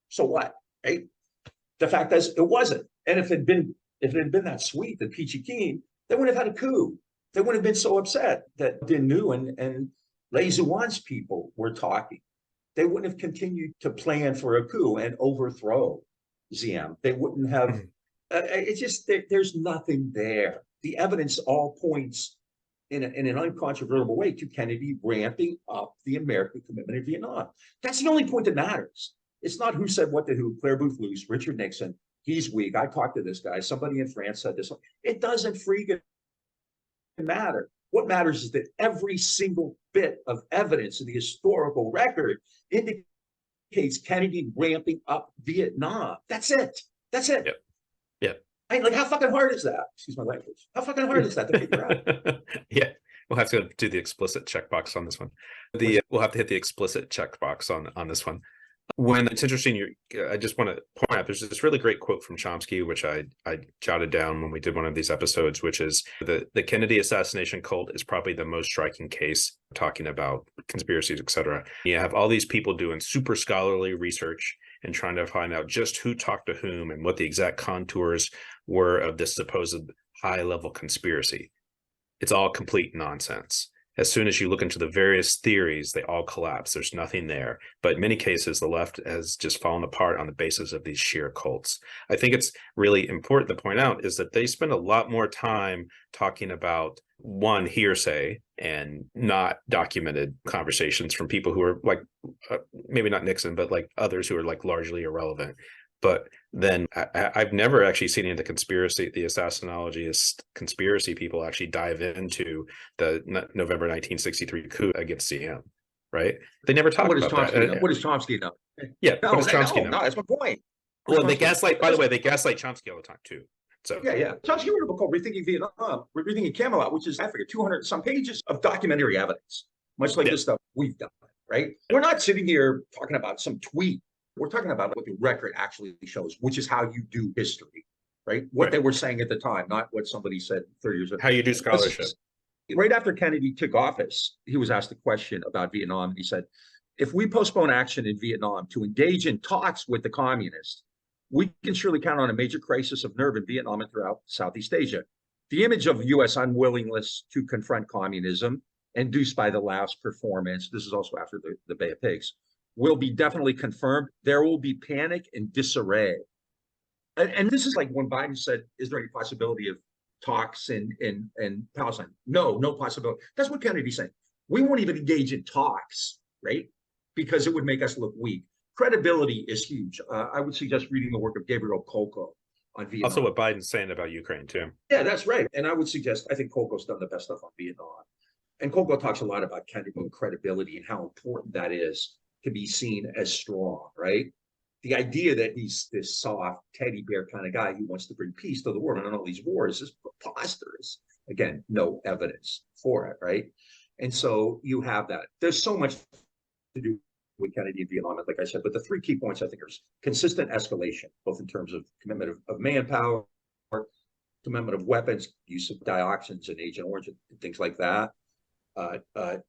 So what? Right? The fact is, it wasn't. And if it had been that sweet, that peachy keen, they wouldn't have had a coup. They wouldn't have been so upset that Dinh Nguyen and Lê Duan's people were talking. They wouldn't have continued to plan for a coup and overthrow Diem. They wouldn't have. It's just there's nothing there. The evidence all points in an uncontrovertible way to Kennedy ramping up the American commitment in Vietnam. That's the only point that matters. It's not who said what to who. Claire Booth Luce, Richard Nixon. He's weak. I talked to this guy. Somebody in France said this. It doesn't freaking matter. What matters is that every single bit of evidence in the historical record indicates Kennedy ramping up Vietnam. That's it. That's it. Yep. Yep. Like, how fucking hard is that? Excuse my language. How fucking hard is that to figure out? Yeah. We'll have to do the explicit checkbox on this one. We'll have to hit the explicit checkbox on this one. When it's interesting, I just want to point out, there's this really great quote from Chomsky, which I jotted down when we did one of these episodes, which is the Kennedy assassination cult is probably the most striking case, talking about conspiracies, etc. You have all these people doing super scholarly research and trying to find out just who talked to whom and what the exact contours were of this supposed high-level conspiracy. It's all complete nonsense. As soon as you look into the various theories, they all collapse. There's nothing there. But in many cases, the left has just fallen apart on the basis of these sheer cults. I think it's really important to point out is that they spend a lot more time talking about, one, hearsay and not documented conversations from people who are like, maybe not Nixon, but like others who are like largely irrelevant. But then I've never actually seen any of the assassinologist conspiracy people actually dive into the November 1963 coup against Diem, right? They never talk about that. What does Chomsky know? Yeah, what does Chomsky know? No, that's my point. Well, they gaslight, by the way, they gaslight Chomsky all the time too. So yeah. Chomsky wrote a book called Rethinking Vietnam, Rethinking Camelot, which is, I forget, 200 some pages of documentary evidence, much like this stuff we've done, right? We're not sitting here talking about some tweet. We're talking about what the record actually shows, which is how you do history, right? What they were saying at the time, not what somebody said 30 years ago. How you do scholarship. Right after Kennedy took office, he was asked a question about Vietnam. And he said, if we postpone action in Vietnam to engage in talks with the communists, we can surely count on a major crisis of nerve in Vietnam and throughout Southeast Asia. The image of U.S. unwillingness to confront communism, induced by the Laos performance, this is also after the Bay of Pigs, will be definitely confirmed. There will be panic and disarray. And this is like when Biden said, is there any possibility of talks in Palestine? No possibility. That's what Kennedy's saying. We won't even engage in talks, right? Because it would make us look weak. Credibility is huge. I would suggest reading the work of Gabriel Kolko on Vietnam. Also what Biden's saying about Ukraine too. Yeah, that's right. And I would suggest, I think Kolko's done the best stuff on Vietnam. And Kolko talks a lot about Kennedy and credibility and how important that is to be seen as strong, right? The idea that he's this soft teddy bear kind of guy who wants to bring peace to the world and all these wars is preposterous. Again, no evidence for it, right? And so you have that. There's so much to do with Kennedy and Vietnam, like I said, but the three key points I think are consistent escalation, both in terms of commitment of manpower, commitment of weapons, use of dioxins and Agent Orange and things like that.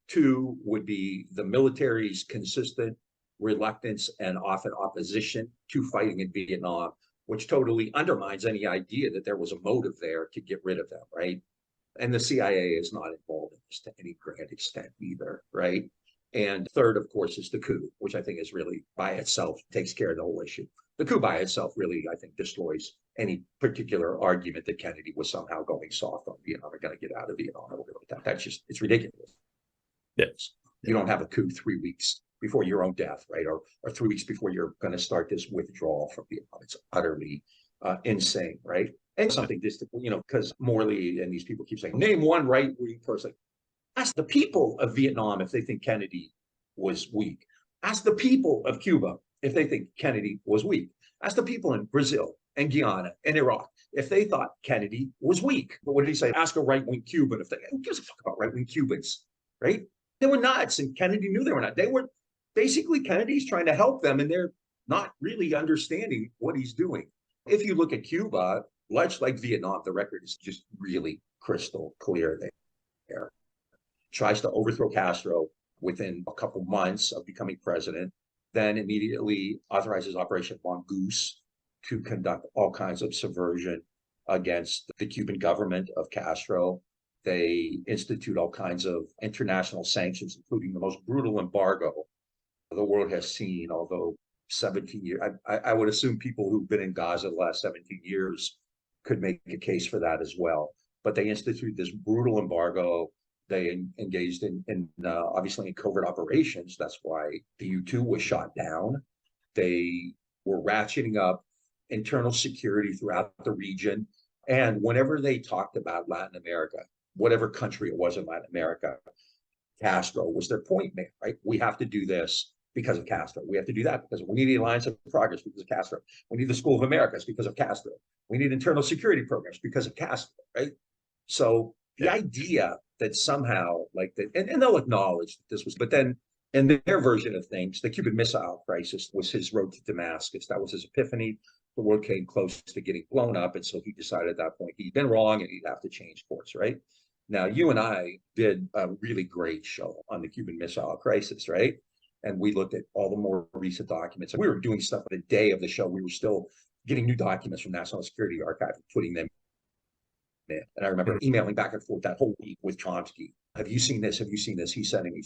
Two would be the military's consistent reluctance and often opposition to fighting in Vietnam, which totally undermines any idea that there was a motive there to get rid of them, right? And the CIA is not involved in this to any grand extent either, right? And third, of course, is the coup, which I think is really by itself takes care of the whole issue. The coup by itself really, I think, destroys any particular argument that Kennedy was somehow going soft on Vietnam or going to get out of Vietnam or whatever like that. That's just, it's ridiculous. Yes. You don't have a coup 3 weeks before your own death, right? Or 3 weeks before you're going to start this withdrawal from Vietnam. It's utterly insane, right? And something distant, because Morley and these people keep saying, name one right-wing person. Ask the people of Vietnam if they think Kennedy was weak. Ask the people of Cuba if they think Kennedy was weak. Ask the people in Brazil and Guyana and Iraq if they thought Kennedy was weak. But what did he say? Ask a right-wing Cuban if they, who gives a fuck about right-wing Cubans, right? They were nuts, and Kennedy knew they were not. They were basically, Kennedy's trying to help them, and they're not really understanding what he's doing. If you look at Cuba, much like Vietnam, the record is just really crystal clear there. Tries to overthrow Castro within a couple months of becoming president, then immediately authorizes Operation Mongoose to conduct all kinds of subversion against the Cuban government of Castro. They institute all kinds of international sanctions, including the most brutal embargo the world has seen, although 17 years, I would assume people who've been in Gaza the last 17 years could make a case for that as well. But they institute this brutal embargo. They engaged in obviously in covert operations. That's why the U-2 was shot down. They were ratcheting up internal security throughout the region. And whenever they talked about Latin America, whatever country it was in Latin America, Castro was their point man, right? We have to do this because of Castro. We have to do that because we need the Alliance of Progress because of Castro. We need the School of Americas because of Castro. We need internal security programs because of Castro, right? So the idea that somehow like that, and they'll acknowledge that this was, but then in their version of things, the Cuban Missile Crisis was his road to Damascus. That was his epiphany. The world came close to getting blown up. And so he decided at that point he'd been wrong and he'd have to change course, right? Now, you and I did a really great show on the Cuban Missile Crisis, right? And we looked at all the more recent documents. We were doing stuff the day of the show. We were still getting new documents from National Security Archive and putting them in. And I remember emailing back and forth that whole week with Chomsky. Have you seen this? Have you seen this? He's sending me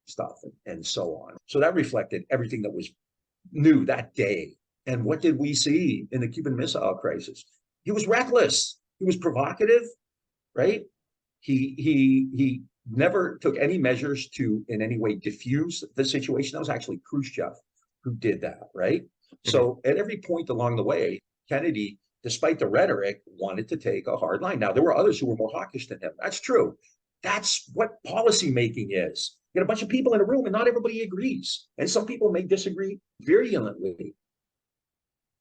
stuff and so on. So that reflected everything that was new that day. And what did we see in the Cuban Missile Crisis? He was reckless. He was provocative, right? He never took any measures to in any way diffuse the situation. That was actually Khrushchev who did that, right? So at every point along the way, Kennedy, despite the rhetoric, wanted to take a hard line. Now, there were others who were more hawkish than him. That's true. That's what policymaking is. You get a bunch of people in a room and not everybody agrees. And some people may disagree virulently.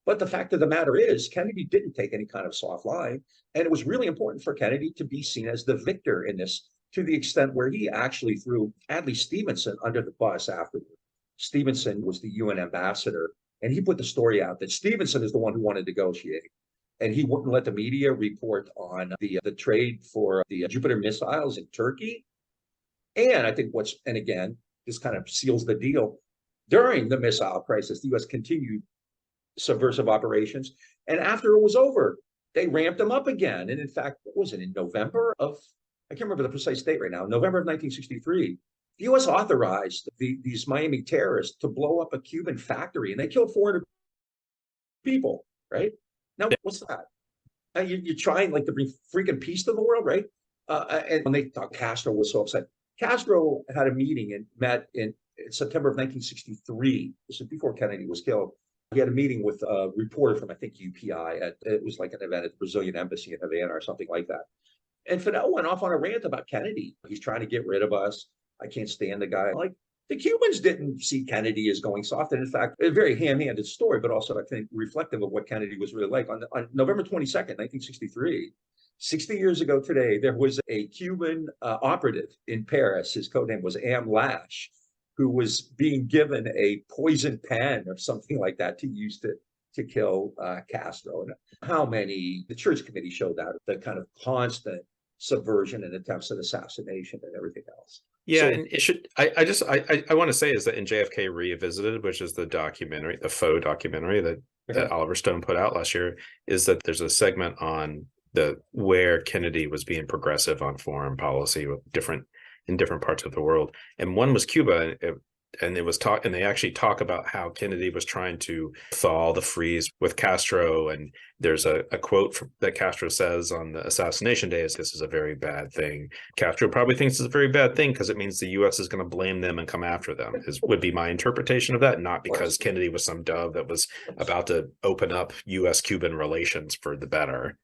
But the fact of the matter is, Kennedy didn't take any kind of soft line. And it was really important for Kennedy to be seen as the victor in this, to the extent where he actually threw Adlai Stevenson under the bus afterward. Stevenson was the UN ambassador, and he put the story out that Stevenson is the one who wanted to negotiate. and he wouldn't let the media report on the trade for the Jupiter missiles in Turkey. And I think and again, this kind of seals the deal. During the missile crisis, the U.S. continued subversive operations. And after it was over, they ramped them up again. And in fact, what was it, in November of, I can't remember the precise date right now, November of 1963, the U.S. authorized these Miami terrorists to blow up a Cuban factory, and they killed 400 people, right? Now, what's that? You're trying like to bring freaking peace to the world, right? And when they thought Castro was so upset, Castro had a meeting and met in September of 1963. This is before Kennedy was killed. He had a meeting with a reporter from, I think, UPI. It was like an event at the Brazilian embassy in Havana or something like that. And Fidel went off on a rant about Kennedy. He's trying to get rid of us. I can't stand the guy. Like, the Cubans didn't see Kennedy as going soft. And in fact, a very ham-handed story, but also, I think, reflective of what Kennedy was really like. On November 22nd, 1963, 60 years ago today, there was a Cuban operative in Paris. His code name was Am Lash, who was being given a poison pen or something like that to use to kill Castro. And the Church Committee showed that, the kind of constant subversion and attempts at assassination and everything else. Yeah, So, and it should. I want to say is that in JFK Revisited, which is the documentary, the faux documentary that Oliver Stone put out last year, is that there's a segment on where Kennedy was being progressive on foreign policy with in different parts of the world, and one was Cuba, and they actually talk about how Kennedy was trying to thaw the freeze with Castro. And there's a quote that Castro says on the assassination day is, "This is a very bad thing." Castro probably thinks it's a very bad thing because it means the U.S. is going to blame them and come after them, would be my interpretation of that, not because Kennedy was some dove that was about to open up U.S.-Cuban relations for the better.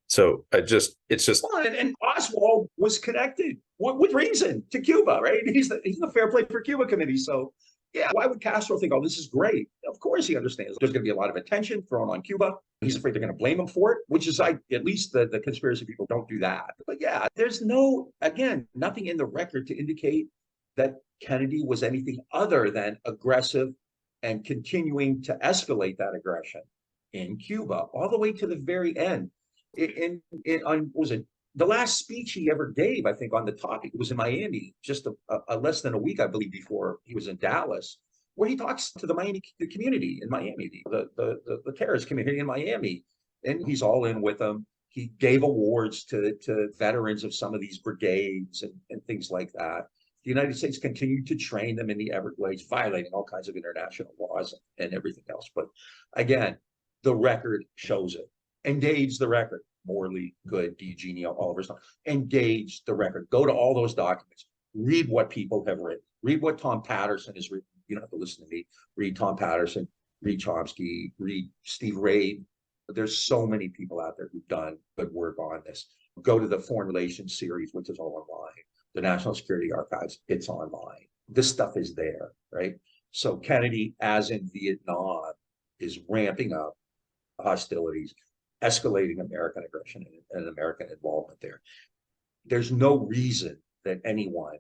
So it's just well, and Oswald was connected with reason to Cuba, right? He's the Fair Play for Cuba committee. So yeah, why would Castro think, oh, this is great? Of course he understands there's going to be a lot of attention thrown on Cuba. He's afraid they're going to blame him for it, which is at least the conspiracy people don't do that. But yeah, there's nothing in the record to indicate that Kennedy was anything other than aggressive and continuing to escalate that aggression in Cuba all the way to the very end. Was it the last speech he ever gave, I think, on the topic? It was in Miami, just a less than a week, I believe, before he was in Dallas, where he talks to the community in Miami, the terrorist community in Miami, and he's all in with them. He gave awards to veterans of some of these brigades and things like that. The United States continued to train them in the Everglades, violating all kinds of international laws and everything else. But again, the record shows it. Engage the record. Morley, Good, DiEugenio, Oliver Stone. Engage the record. Go to all those documents. Read what people have written. Read what Tom Patterson has written. You don't have to listen to me. Read Tom Patterson. Read Chomsky. Read Steve Raid. There's so many people out there who've done good work on this. Go to the Foreign Relations series, which is all online. The National Security Archives, it's online. This stuff is there, right? So Kennedy, as in Vietnam, is ramping up hostilities, escalating American aggression and American involvement there. There's no reason that anyone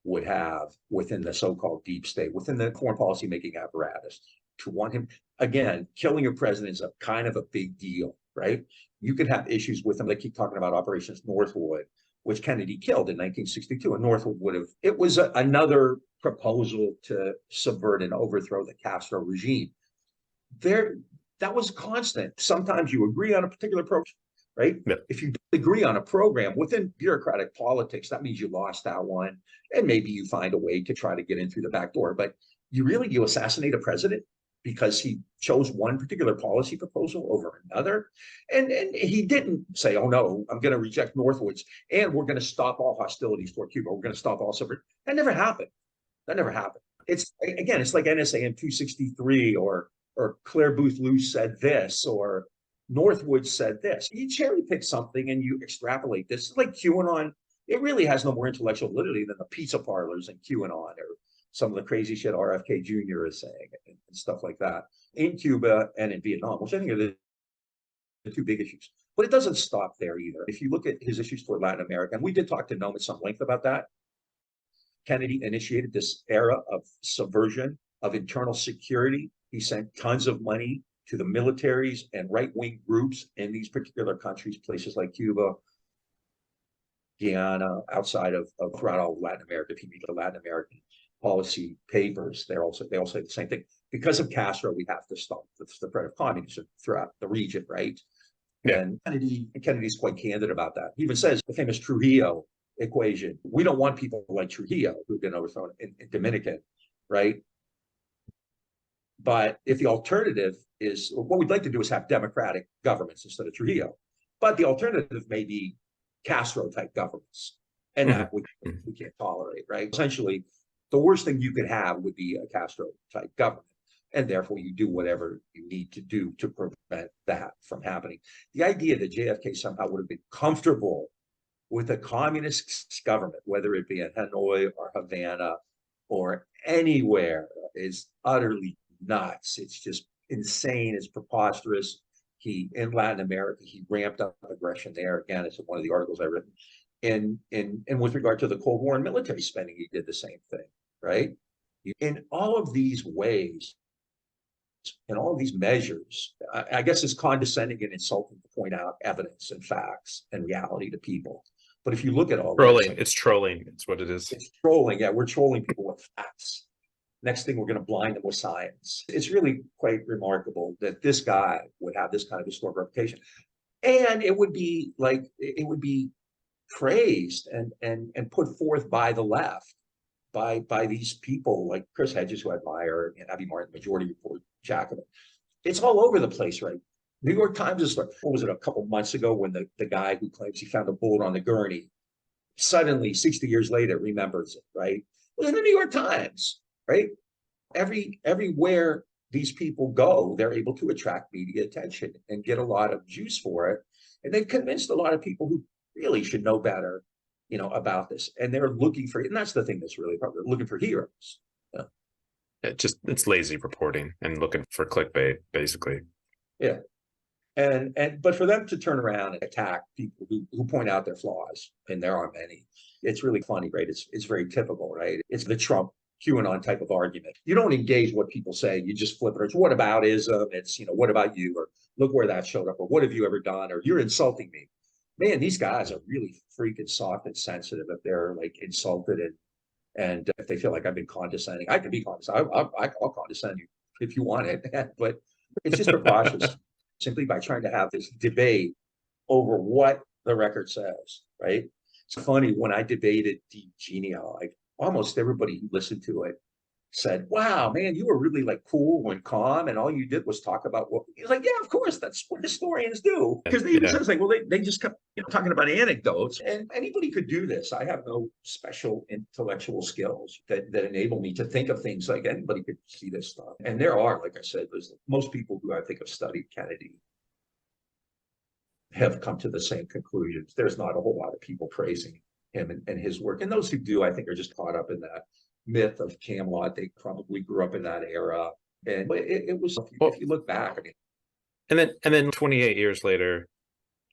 would have within the so-called deep state, within the foreign policy making apparatus, to want him. Again, killing a president is a kind of a big deal, right? You could have issues with him. They keep talking about Operations Northwood, which Kennedy killed in 1962, and Northwood would have, it was another proposal to subvert and overthrow the Castro regime. That was constant. Sometimes you agree on a particular approach, right? Yeah. If you agree on a program within bureaucratic politics, that means you lost that one. And maybe you find a way to try to get in through the back door. But you assassinate a president because he chose one particular policy proposal over another. And he didn't say, oh no, I'm going to reject Northwoods and we're going to stop all hostilities toward Cuba. We're going to stop all subvert. That never happened. It's like NSAM 263 or Claire Booth Luce said this, or Northwood said this. You cherry pick something and you extrapolate this. It's like QAnon. It really has no more intellectual validity than the pizza parlors and QAnon or some of the crazy shit RFK Jr. is saying and stuff like that in Cuba and in Vietnam, which I think are the two big issues. But it doesn't stop there either. If you look at his issues toward Latin America, and we did talk to Noam at some length about that, Kennedy initiated this era of subversion, of internal security. He sent tons of money to the militaries and right-wing groups in these particular countries, places like Cuba, Guyana, outside of throughout all Latin America. If you read the Latin American policy papers, they all say the same thing. Because of Castro, we have to stop the spread of communism throughout the region, right? Yeah. And Kennedy's quite candid about that. He even says the famous Trujillo equation. We don't want people like Trujillo who've been overthrown in Dominican, right? But if the alternative is, what we'd like to do is have democratic governments instead of Trujillo. But the alternative may be Castro type governments. And that we can't tolerate, right? Essentially, the worst thing you could have would be a Castro type government. And therefore, you do whatever you need to do to prevent that from happening. The idea that JFK somehow would have been comfortable with a communist government, whether it be in Hanoi or Havana or anywhere, is utterly nuts. It's just insane. It's preposterous. In Latin America, he ramped up aggression there. Again, it's one of the articles I've written. And with regard to the Cold War and military spending, he did the same thing, right? In all of these ways, in all of these measures, I guess it's condescending and insulting to point out evidence and facts and reality to people. But if you look at all trolling, it's trolling. It's what it is. It's trolling. Yeah, we're trolling people with facts. Next thing, we're going to blind them with science. It's really quite remarkable that this guy would have this kind of historic reputation, and it would be praised and put forth by the left, by these people like Chris Hedges, who I admire, and Abby Martin, Majority Report, Jacobin. It's all over the place, right? New York Times is like, what was it, a couple months ago, when the guy who claims he found a bullet on the gurney suddenly 60 years later remembers it, right? Well, in the New York Times, right? Everywhere these people go, they're able to attract media attention and get a lot of juice for it. And they've convinced a lot of people who really should know better, about this. And they're looking for, and that's the thing that's really important, looking for heroes. Yeah. It's lazy reporting and looking for clickbait, basically. Yeah. But for them to turn around and attack people who point out their flaws, and there are many, it's really funny, right? It's very typical, right? It's the Trump QAnon type of argument. You don't engage what people say, you just flip it. It's what aboutism, it's, what about you? Or look where that showed up, or what have you ever done? Or you're insulting me. Man, these guys are really freaking soft and sensitive if they're like insulted, and if they feel like I've been condescending. I can be condescending. I'll condescend you if you want it, but it's just preposterous simply by trying to have this debate over what the record says, right? It's funny, when I debated Deep Genio, like almost everybody who listened to it said, wow, man, you were really like cool and calm, and all you did was talk about what he's like, yeah, of course, that's what historians do. Because they even says like, well, they just kept talking about anecdotes, and anybody could do this. I have no special intellectual skills that enable me to think of things. Like, anybody could see this stuff. And there are, like I said, there's most people who I think have studied Kennedy have come to the same conclusions. There's not a whole lot of people praising him and his work, and those who do, I think, are just caught up in that myth of Camelot. They probably grew up in that era, and it was, if you look back, I mean, and then 28 years later,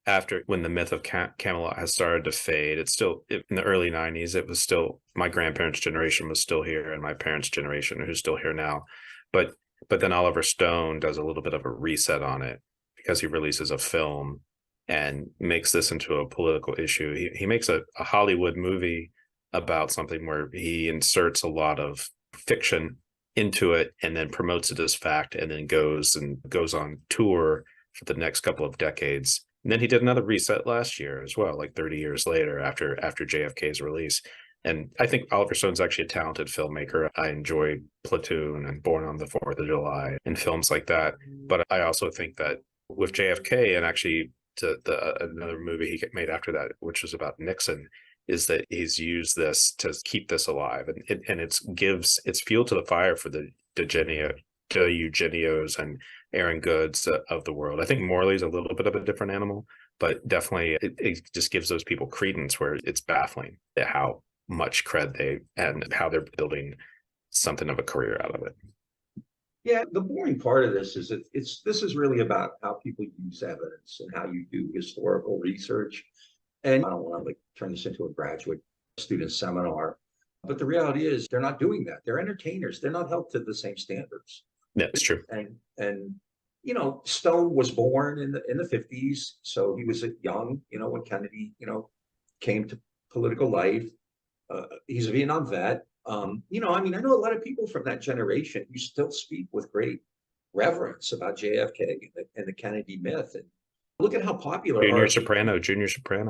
after, when the myth of Camelot has started to fade, it's still, in the early 90s, it was still, my grandparents' generation was still here, and my parents' generation, who's still here now, but then Oliver Stone does a little bit of a reset on it, because he releases a film and makes this into a political issue. He makes a Hollywood movie about something where he inserts a lot of fiction into it and then promotes it as fact, and then goes on tour for the next couple of decades. And then he did another reset last year as well, like 30 years later, after JFK's release. And I think Oliver Stone's actually a talented filmmaker. I enjoyed Platoon and Born on the 4th of July and films like that. But I also think that with JFK, and actually another movie he made after that, which was about Nixon, is that he's used this to keep this alive, and it's fuel to the fire for the Eugenios and Aaron Goods of the world. I think Morley's a little bit of a different animal, but definitely it just gives those people credence, where it's baffling how much cred and how they're building something of a career out of it. Yeah, the boring part of this is this is really about how people use evidence and how you do historical research. And I don't want to like turn this into a graduate student seminar, but the reality is they're not doing that. They're entertainers. They're not held to the same standards. Yeah, it's true. And Stone was born in the 50s, so he was young, when Kennedy, came to political life. He's a Vietnam vet. I know a lot of people from that generation who still speak with great reverence about JFK and the Kennedy myth. And look at how popular Junior Soprano,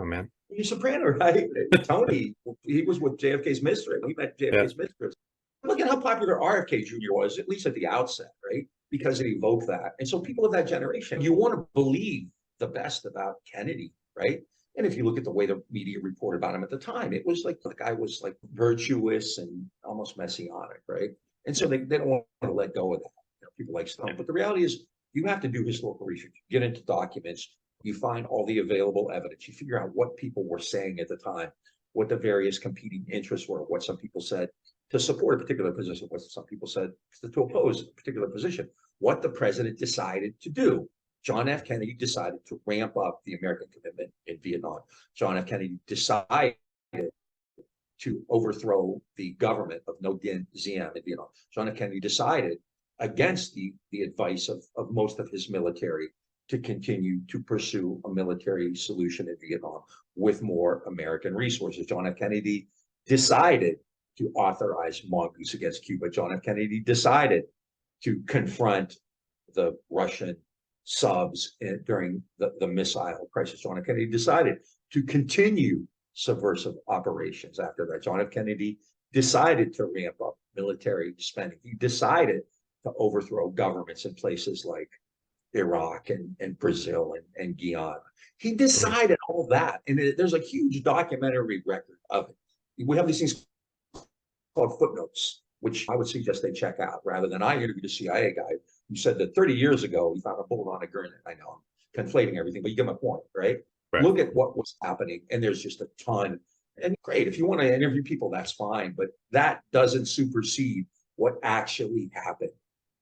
man. Junior Soprano, right? Tony, he was with JFK's mistress. He met JFK's mistress. Look at how popular RFK Jr. was, at least at the outset, right? Because it evoked that. And so people of that generation, you want to believe the best about Kennedy, right? And if you look at the way the media reported about him at the time, it was like the guy was like virtuous and almost messianic, right? And so they don't want to let go of that. People like Stone. But the reality is you have to do historical research, get into documents, you find all the available evidence, you figure out what people were saying at the time, what the various competing interests were, what some people said to support a particular position, what some people said to oppose a particular position, what the president decided to do. John F. Kennedy decided to ramp up the American commitment in Vietnam. John F. Kennedy decided to overthrow the government of No Dinh Diem in Vietnam. John F. Kennedy decided, against the advice of most of his military, to continue to pursue a military solution in Vietnam with more American resources. John F. Kennedy decided to authorize mongoose against Cuba. John F. Kennedy decided to confront the Russian subs during the missile crisis. John F. Kennedy decided to continue subversive operations after that. John F. Kennedy decided to ramp up military spending. He decided to overthrow governments in places like Iraq and Brazil and Guyana. He decided all that. And there's a huge documentary record of it. We have these things called footnotes, which I would suggest they check out, rather than I interviewed a CIA guy who said that 30 years ago he found a bullet on a grenade. I know I'm conflating everything, but you get my point, right? Look at what was happening, and there's just a ton. And great, if you want to interview people, that's fine, but that doesn't supersede what actually happened.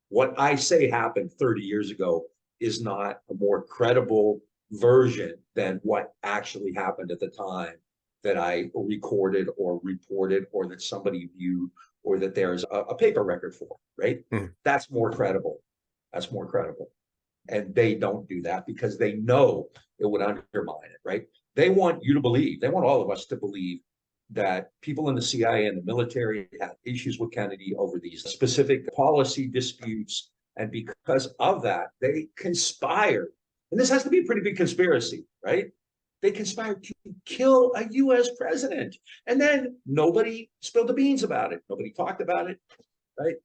What I say happened 30 years ago is not a more credible version than what actually happened at the time that I recorded or reported, or that somebody viewed, or that there's a paper record for, right? That's more credible. That's more credible. And they don't do that because they know it would undermine it, right? They want you to believe, they want all of us to believe that people in the CIA and the military had issues with Kennedy over these specific policy disputes. And because of that, they conspired. And this has to be a pretty big conspiracy, right? They conspired to kill a US president. And then nobody spilled the beans about it. Nobody talked about it, right?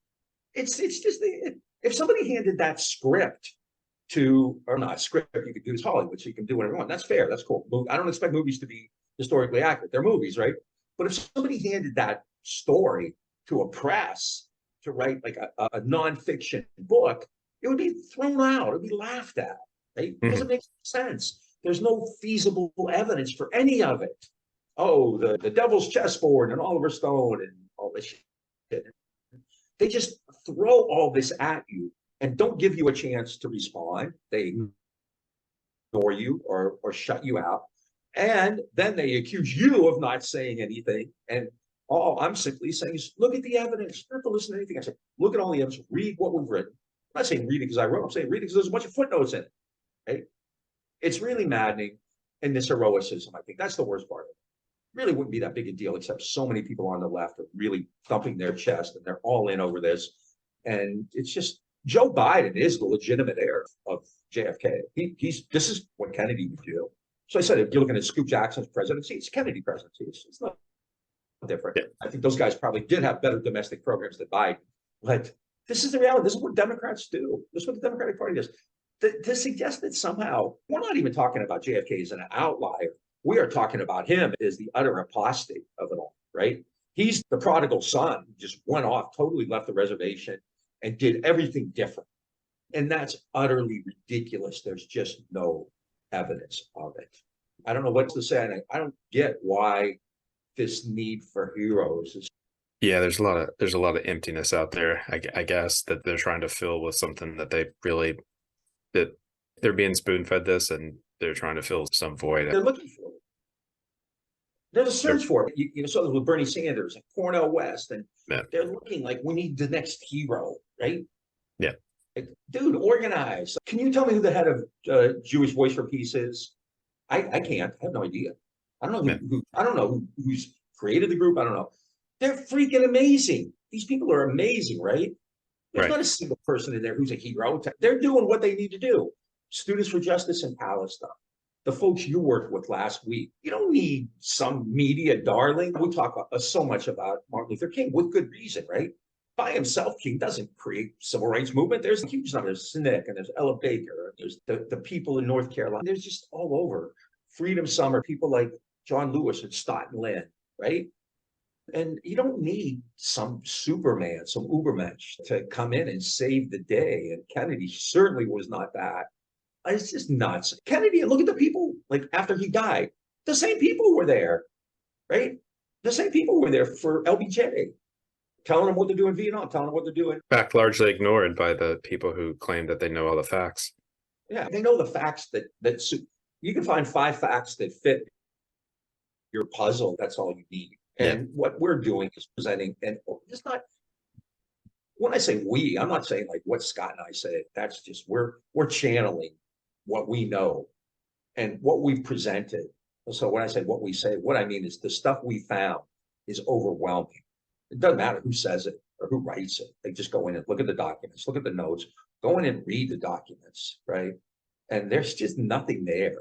It's just, if somebody handed that script to, or not script, you could do this Hollywood, so you can do whatever you want. That's fair. That's cool. I don't expect movies to be historically accurate. They're movies, right? But if somebody handed that story to a press to write like a nonfiction book, it would be thrown out. It would be laughed at, right? Because it makes sense. There's no feasible evidence for any of it. Oh, the Devil's Chessboard and Oliver Stone and all this shit. They just throw all this at you and don't give you a chance to respond. They ignore you or shut you out. And then they accuse you of not saying anything. And all I'm simply saying is, look at the evidence. You don't have to listen to anything I say. Look at all the evidence. Read what we've written. I'm not saying read it because I wrote. I'm saying read it because there's a bunch of footnotes in it. Right? It's really maddening. And this heroicism, I think that's the worst part of it. Really wouldn't be that big a deal, except so many people on the left are really thumping their chest and they're all in over this. And it's just, Joe Biden is the legitimate heir of JFK. This is what Kennedy would do. So I said, if you're looking at Scoop Jackson's presidency, it's Kennedy presidency. It's not different. Yeah. I think those guys probably did have better domestic programs than Biden. But this is the reality. This is what Democrats do. This is what the Democratic Party does. To suggest that somehow, we're not even talking about JFK as an outlier. We are talking about him as the utter apostate of it all, right? He's the prodigal son, just went off, totally left the reservation and did everything different. And that's utterly ridiculous. There's just no evidence of it. I don't know what to say. I don't get why this need for heroes is. Yeah, there's a lot of emptiness out there, I guess, that they're trying to fill with something that they're being spoon-fed this and they're trying to fill some void. They're looking for it. There's a search for it. You saw this with Bernie Sanders and Cornel West, and they're looking like we need the next hero, right? Yeah. Like, dude, organize. Can you tell me who the head of Jewish Voice for Peace is? I can't. I have no idea. I don't know Yeah. I don't know who's created the group. I don't know. They're freaking amazing. These people are amazing, right? There's Right. not a single person in there who's a hero. They're doing what they need to do. Students for Justice in Palestine, the folks you worked with last week. You don't need some media darling. We talk so much about Martin Luther King with good reason, right? By himself, King doesn't create civil rights movement. There's a huge number. There's Sinek and there's Ella Baker. And there's the people in North Carolina. There's just all over. Freedom Summer, people like John Lewis and Stoughton Lynn, right? And you don't need some Superman, some Ubermensch to come in and save the day. And Kennedy certainly was not that. It's just nuts. Kennedy, look at the people, like after he died, the same people were there, right? The same people were there for LBJ, telling them what to do in Vietnam, telling them what to do. In fact, largely ignored by the people who claim that they know all the facts. Yeah, they know the facts that you can find 5 facts that fit your puzzle. That's all you need. And what we're doing is presenting, and it's not, when I say we, I'm not saying like what Scott and I said. That's just, we're channeling what we know and what we've presented. So when I say what we say, what I mean is the stuff we found is overwhelming. It doesn't matter who says it or who writes it. They just go in and look at the documents, look at the notes, go in and read the documents, right? And there's just nothing there.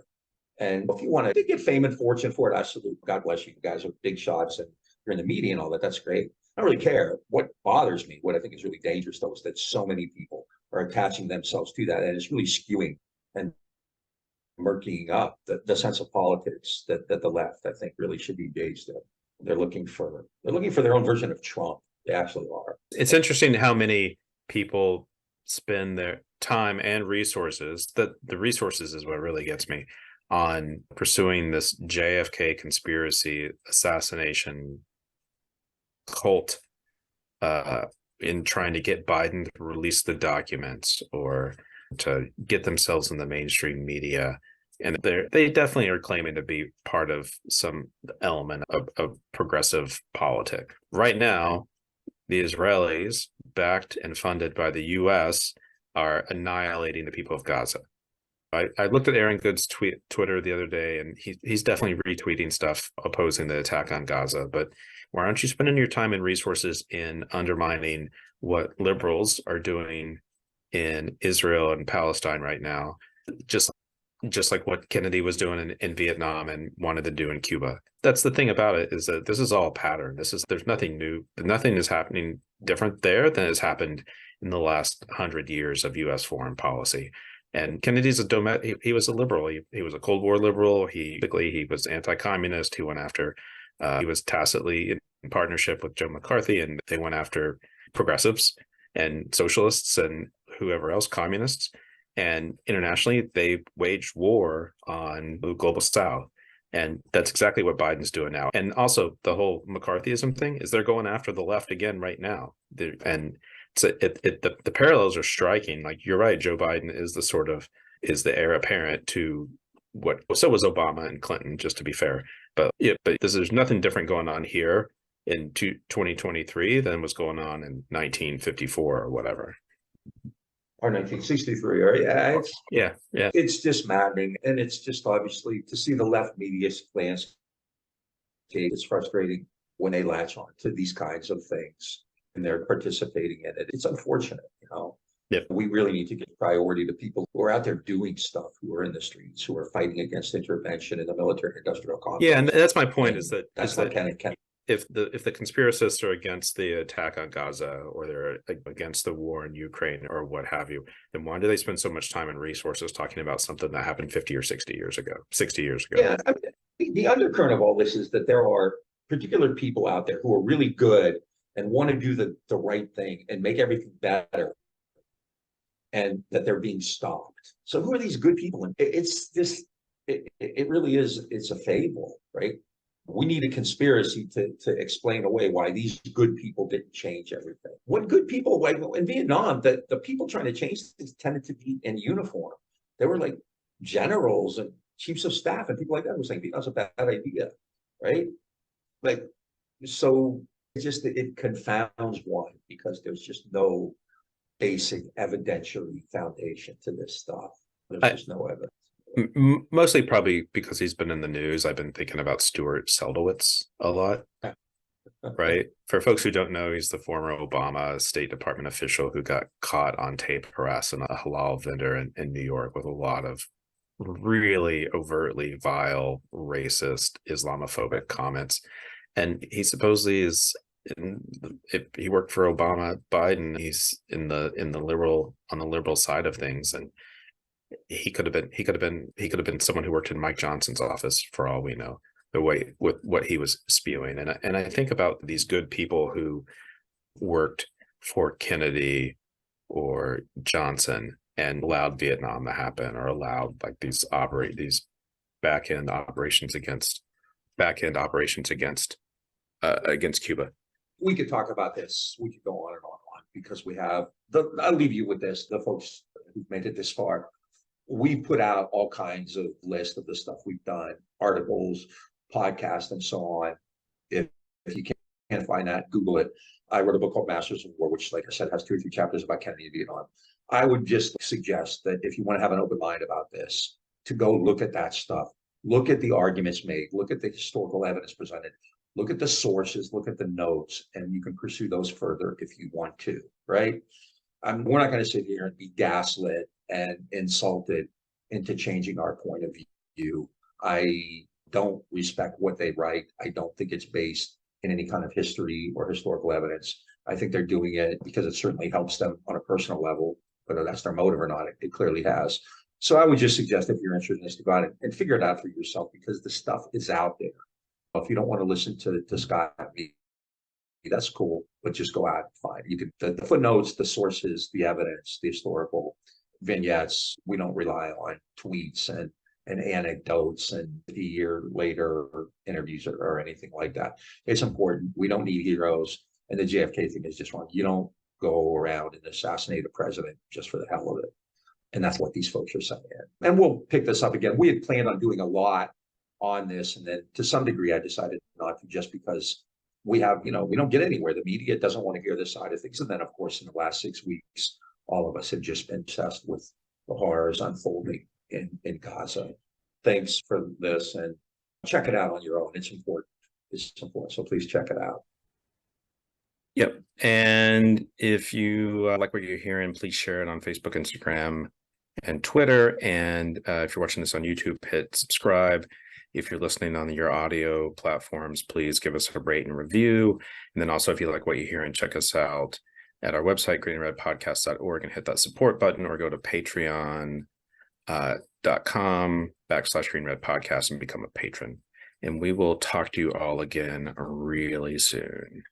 And if you want to get fame and fortune for it, I salute. God bless you. You guys are big shots and you're in the media and all that. That's great. I don't really care. What bothers me, what I think is really dangerous, though, is that so many people are attaching themselves to that. And it's really skewing and murking up the sense of politics that the left, I think, really should be engaged in. They're looking for their own version of Trump. They actually are. It's interesting how many people spend their time and resources, that the resources is what really gets me, on pursuing this JFK conspiracy assassination cult, in trying to get Biden to release the documents or to get themselves in the mainstream media. And they definitely are claiming to be part of some element of progressive politic. Right now, the Israelis, backed and funded by the US, are annihilating the people of Gaza. I looked at Aaron Good's Twitter the other day, and he's definitely retweeting stuff opposing the attack on Gaza. But why aren't you spending your time and resources in undermining what liberals are doing in Israel and Palestine right now? Just like what Kennedy was doing in Vietnam and wanted to do in Cuba. That's the thing about it, is that this is all a pattern. There's nothing new. Nothing is happening different there than has happened in the last 100 years of U.S. foreign policy. And Kennedy's he was a liberal. He was a Cold War liberal. He was anti-communist. He went after, he was tacitly in partnership with Joe McCarthy, and they went after progressives and socialists and whoever else, communists. And internationally, they waged war on the global South. And that's exactly what Biden's doing now. And also the whole McCarthyism thing is they're going after the left again right now. And the parallels are striking. Like, you're right, Joe Biden is the heir apparent to what, so was Obama and Clinton, just to be fair. But there's nothing different going on here in 2023 than was going on in 1954 or whatever. Or 1963, or it's just maddening. And it's just, obviously, to see the left media landscape, it's frustrating when they latch on to these kinds of things and they're participating in it. It's unfortunate, Yep. We really need to give priority to people who are out there doing stuff, who are in the streets, who are fighting against intervention in the military industrial complex. Yeah, and that's my point, is that if the conspiracists are against the attack on Gaza, or they're against the war in Ukraine or what have you, then why do they spend so much time and resources talking about something that happened 50 or 60 years ago? Yeah, I mean, the undercurrent of all this is that there are particular people out there who are really good and want to do the right thing and make everything better, and that they're being stopped. So who are these good people? And it really is, it's a fable, right? We need a conspiracy to explain away why these good people didn't change everything. What good people, like in Vietnam, the people trying to change things tended to be in uniform. They were like generals and chiefs of staff and people like that were saying that's a bad idea, right? Like, so it confounds one, because there's just no basic evidentiary foundation to this stuff. There's just no evidence. Mostly probably because he's been in the news. I've been thinking about Stuart Seldowitz a lot. Right. For folks who don't know, he's the former Obama State Department official who got caught on tape harassing a halal vendor in New York with a lot of really overtly vile, racist, Islamophobic comments. And he supposedly is if he worked for Obama, Biden, he's in the liberal, on the liberal side of things. And he could have been someone who worked in Mike Johnson's office for all we know, the way with what he was spewing. And I think about these good people who worked for Kennedy or Johnson and allowed Vietnam to happen, or allowed like these back end operations against Cuba. We could talk about this. We could go on and on because we have I'll leave you with this. The folks who've made it this far, we put out all kinds of lists of the stuff we've done, articles, podcasts, and so on. If you can't find that, Google it. I wrote a book called Masters of War, which, like I said, has 2 or 3 chapters about Kennedy and Vietnam. I would just suggest that if you want to have an open mind about this, to go look at that stuff, look at the arguments made, look at the historical evidence presented, look at the sources, look at the notes, and you can pursue those further if you want to, right? We're not going to sit here and be gaslit and insulted into changing our point of view. I don't respect what they write. I don't think it's based in any kind of history or historical evidence. I think they're doing it because it certainly helps them on a personal level, whether that's their motive or not, it clearly has. So I would just suggest, if you're interested in this, to go out and figure it out for yourself, because the stuff is out there. If you don't want to listen to Scott and me, that's cool, but just go out and find. You can the footnotes, the sources, the evidence, the historical vignettes. We don't rely on tweets and anecdotes and a year later interviews or anything like that. It's important. We don't need heroes. And the JFK thing is just wrong. You don't go around and assassinate a president just for the hell of it. And that's what these folks are saying. And we'll pick this up again. We had planned on doing a lot on this, and then to some degree I decided not to, just because we don't get anywhere. The media doesn't want to hear this side of things. And then, of course, in the last 6 weeks, all of us have just been obsessed with the horrors unfolding in Gaza. Thanks for this, and check it out on your own. It's important. So please check it out. Yep. And if you like what you're hearing, please share it on Facebook, Instagram, and Twitter. And if you're watching this on YouTube, hit subscribe. If you're listening on your audio platforms, please give us a rate and review. And then also, if you like what you hear, and check us out at our website, greenredpodcast.org, and hit that support button, or go to patreon.com/greenredpodcast and become a patron. And we will talk to you all again really soon.